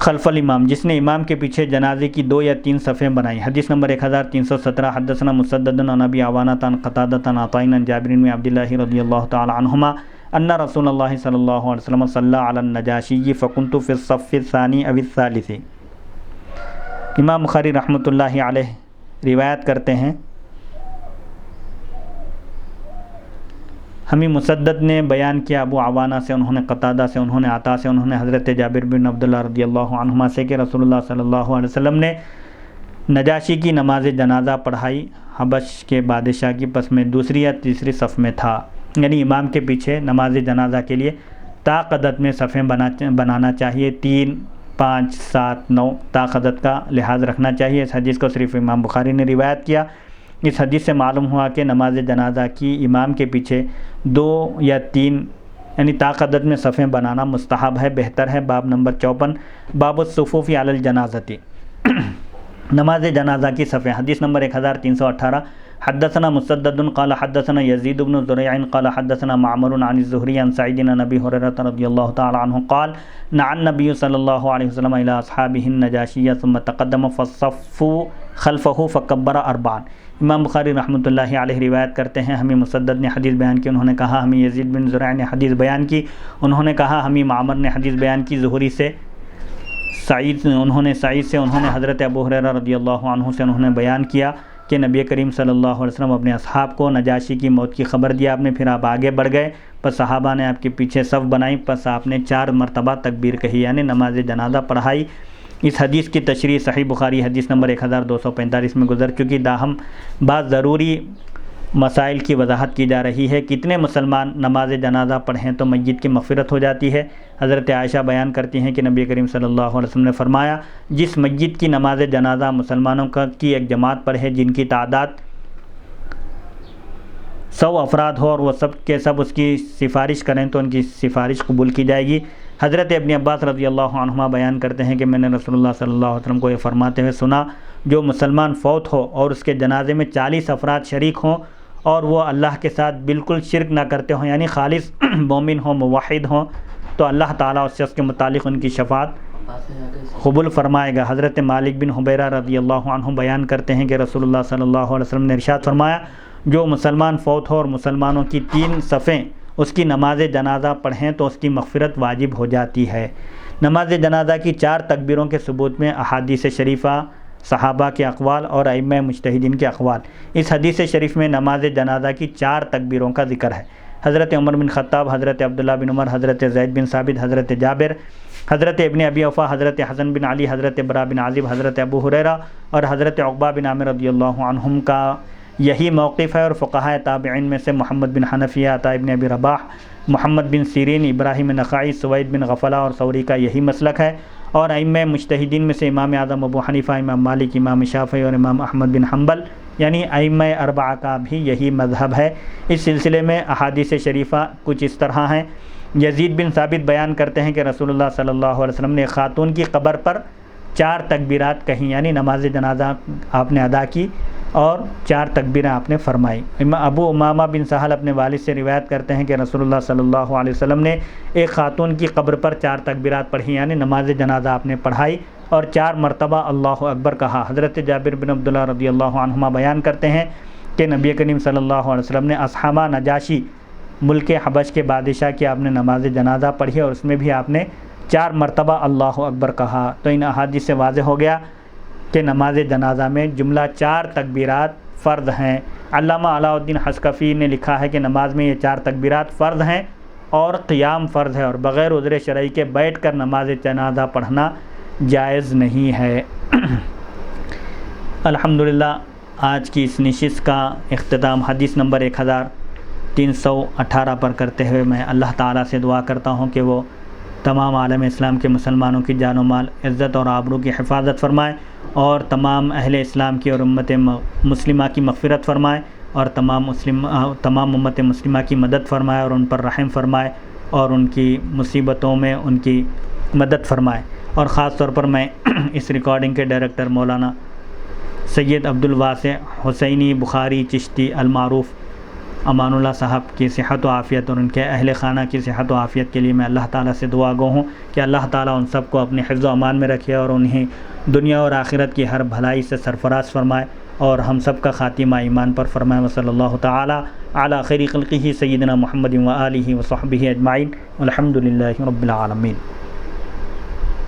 خلف الامام، جس نے امام کے پیچھے جنازے کی 2 یا 3 صفیں بنائی۔ حدیث نمبر 1317، حدثنا مسدد عن ابی عوانۃ عن قتادۃ عن عطاء عن جابر بن عبد اللہ رضی اللہ تعالی عنہما ان رسول اللہ صلی اللہ علیہ وسلم صلی علی النجاشی فکنت فی الصف الثانی او الثالث۔ امام بخاری رحمۃ اللہ علیہ روایت کرتے ہیں، ہمیں مسدد نے بیان کیا ابو عوانہ سے، انہوں نے قتادہ سے، انہوں نے عطا سے، انہوں نے حضرت جابر بن عبداللہ رضی اللہ عنہما سے کہ رسول اللہ صلی اللہ علیہ وسلم نے نجاشی کی نماز جنازہ پڑھائی، حبش کے بادشاہ کی، پس میں دوسری یا تیسری صف میں تھا، یعنی امام کے پیچھے نماز جنازہ کے لیے طاقت میں صفیں بنانا چاہیے، 3 5 7 9 طاقت کا لحاظ رکھنا چاہیے۔ اس حدیث کو صرف امام بخاری نے روایت کیا۔ اس حدیث سے معلوم ہوا کہ نماز جنازہ کی امام کے پیچھے 2 یا 3 یعنی طاقت میں صفیں بنانا مستحب ہے، بہتر ہے۔ باب نمبر 54، باب الصفوف علی الجنازۃ، نماز جنازہ کی صفیں۔ حدیث نمبر 1318، حدثنا مسدد قال حدثنا یزید بن زریع قال حدثنا معمر عن الزہری عن سعید عن ابی ہریرہ رضی اللہ تعالی عنہ قال نعى النبی صلی اللہ علیہ وسلم الى اصحابہ النجاشی ثم تقدم فصفوا خلفہ فکبر 4۔ امام بخاری رحمۃ اللہ علیہ روایت کرتے ہیں، ہمیں مسدد نے حدیث بیان کی، انہوں نے کہا ہمیں یزید بن زریع نے حدیث بیان کی، انہوں نے کہا ہمیں معمر نے حدیث بیان کی زہری سے، سعید انہوں نے حضرت ابو ہریرہ رضی اللہ عنہ سے انہوں نے بیان کیا کہ نبی کریم صلی اللہ علیہ وسلم اپنے اصحاب کو نجاشی کی موت کی خبر دیا آپ نے، پھر آپ آگے بڑھ گئے، پس صحابہ نے آپ کے پیچھے صف بنائی، پس آپ نے 4 مرتبہ تکبیر کہی، یعنی نماز جنازہ پڑھائی۔ اس حدیث کی تشریح صحیح بخاری حدیث نمبر 1245 میں گزر چکی، تاہم بعض ضروری مسائل کی وضاحت کی جا رہی ہے۔ کتنے مسلمان نماز جنازہ پڑھیں تو میت کی مغفرت ہو جاتی ہے؟ حضرت عائشہ بیان کرتی ہیں کہ نبی کریم صلی اللہ علیہ وسلم نے فرمایا جس میت کی نماز جنازہ مسلمانوں کی ایک جماعت پر ہے جن کی تعداد 100 افراد ہو اور وہ سب کے سب اس کی سفارش کریں تو ان کی سفارش قبول کی جائے گی۔ حضرت ابن عباس رضی اللہ عنہما بیان کرتے ہیں کہ میں نے رسول اللہ صلی اللہ علیہ وسلم کو یہ فرماتے ہوئے سنا، جو مسلمان فوت ہو اور اس کے جنازے میں 40 افراد شریک ہوں اور وہ اللہ کے ساتھ بالکل شرک نہ کرتے ہوں، یعنی خالص مومن ہوں، موحد ہوں، تو اللہ تعالیٰ اس شخص کے متعلق ان کی شفاعت قبول فرمائے گا۔ حضرت مالک بن حبیرہ رضی اللہ عنہ بیان کرتے ہیں کہ رسول اللہ صلی اللہ علیہ وسلم نے ارشاد فرمایا جو مسلمان فوت ہو اور مسلمانوں کی 3 صفیں اس کی نماز جنازہ پڑھیں تو اس کی مغفرت واجب ہو جاتی ہے۔ نماز جنازہ کی 4 تکبیروں کے ثبوت میں احادیث شریفہ صحابہ کے اقوال اور ائمہ مجتہدین کے اقوال۔ اس حدیث شریف میں نماز جنازہ کی 4 تکبیروں کا ذکر ہے۔ حضرت عمر بن خطاب، حضرت عبداللہ بن عمر، حضرت زید بن ثابت، حضرت جابر، حضرت ابن ابی اوفا، حضرت حسن بن علی، حضرت برا بن عازب، حضرت ابو ہریرہ اور حضرت عقبہ بن عامر رضی اللہ عنہم کا یہی موقف ہے، اور فقہائے تابعین میں سے محمد بن حنفیہ، عطا ابن ابی رباح، محمد بن سیرین، ابراہیم نخعی، سوید بن غفلہ اور ثوری کا یہی مسلک ہے، اور ائمہ مجتہدین میں سے امام اعظم ابو حنیفہ، امام مالک، امام شافعی اور امام احمد بن حنبل یعنی ائمہ اربعہ کا بھی یہی مذہب ہے۔ اس سلسلے میں احادیث شریفہ کچھ اس طرح ہیں۔ یزید بن ثابت بیان کرتے ہیں کہ رسول اللہ صلی اللہ علیہ وسلم نے خاتون کی قبر پر 4 تکبیرات کہیں، یعنی نماز جنازہ آپ نے ادا کی اور 4 تکبیریں آپ نے فرمائی۔ ابو امامہ بن سہل اپنے والد سے روایت کرتے ہیں کہ رسول اللہ صلی اللہ علیہ وسلم نے ایک خاتون کی قبر پر 4 تکبیرات پڑھی، یعنی نماز جنازہ آپ نے پڑھائی اور 4 مرتبہ اللہ اکبر کہا۔ حضرت جابر بن عبداللہ رضی اللہ عنہما بیان کرتے ہیں کہ نبی کریم صلی اللہ علیہ وسلم نے اصحابہ نجاشی ملک حبش کے بادشاہ کی آپ نے نماز جنازہ پڑھی اور اس میں بھی آپ نے 4 مرتبہ اللہ اکبر کہا۔ تو ان احادیث سے واضح ہو گیا کہ نماز جنازہ میں جملہ 4 تکبیرات فرض ہیں۔ علامہ علاء الدین حصکفی نے لکھا ہے کہ نماز میں یہ 4 تکبیرات فرض ہیں اور قیام فرض ہے، اور بغیر عذر شرعی کے بیٹھ کر نماز جنازہ پڑھنا جائز نہیں ہے۔ الحمدللہ آج کی اس نشست کا اختتام حدیث نمبر 1318 پر کرتے ہوئے میں اللہ تعالیٰ سے دعا کرتا ہوں کہ وہ تمام عالم اسلام کے مسلمانوں کی جان و مال، عزت اور آبرو کی حفاظت فرمائے، اور تمام اہل اسلام کی اور امت مسلمہ کی مغفرت فرمائے، اور تمام امت مسلمہ کی مدد فرمائے اور ان پر رحم فرمائے اور ان کی مصیبتوں میں ان کی مدد فرمائے۔ اور خاص طور پر میں اس ریکارڈنگ کے ڈائریکٹر مولانا سید عبدالواسع حسینی بخاری چشتی المعروف امان اللہ صاحب کی صحت و عافیت اور ان کے اہل خانہ کی صحت و عافیت کے لیے میں اللہ تعالیٰ سے دعا گو ہوں کہ اللہ تعالیٰ ان سب کو اپنے حفظ و امان میں رکھے اور انہیں دنیا اور آخرت کی ہر بھلائی سے سرفراز فرمائے، اور ہم سب کا خاتمہ ایمان پر فرمائے۔ وصلی اللہ تعالیٰ علی خیر خلقہ سیدنا محمد و آلہ و صحبہ اجمعین، الحمد للہ رب العالمین۔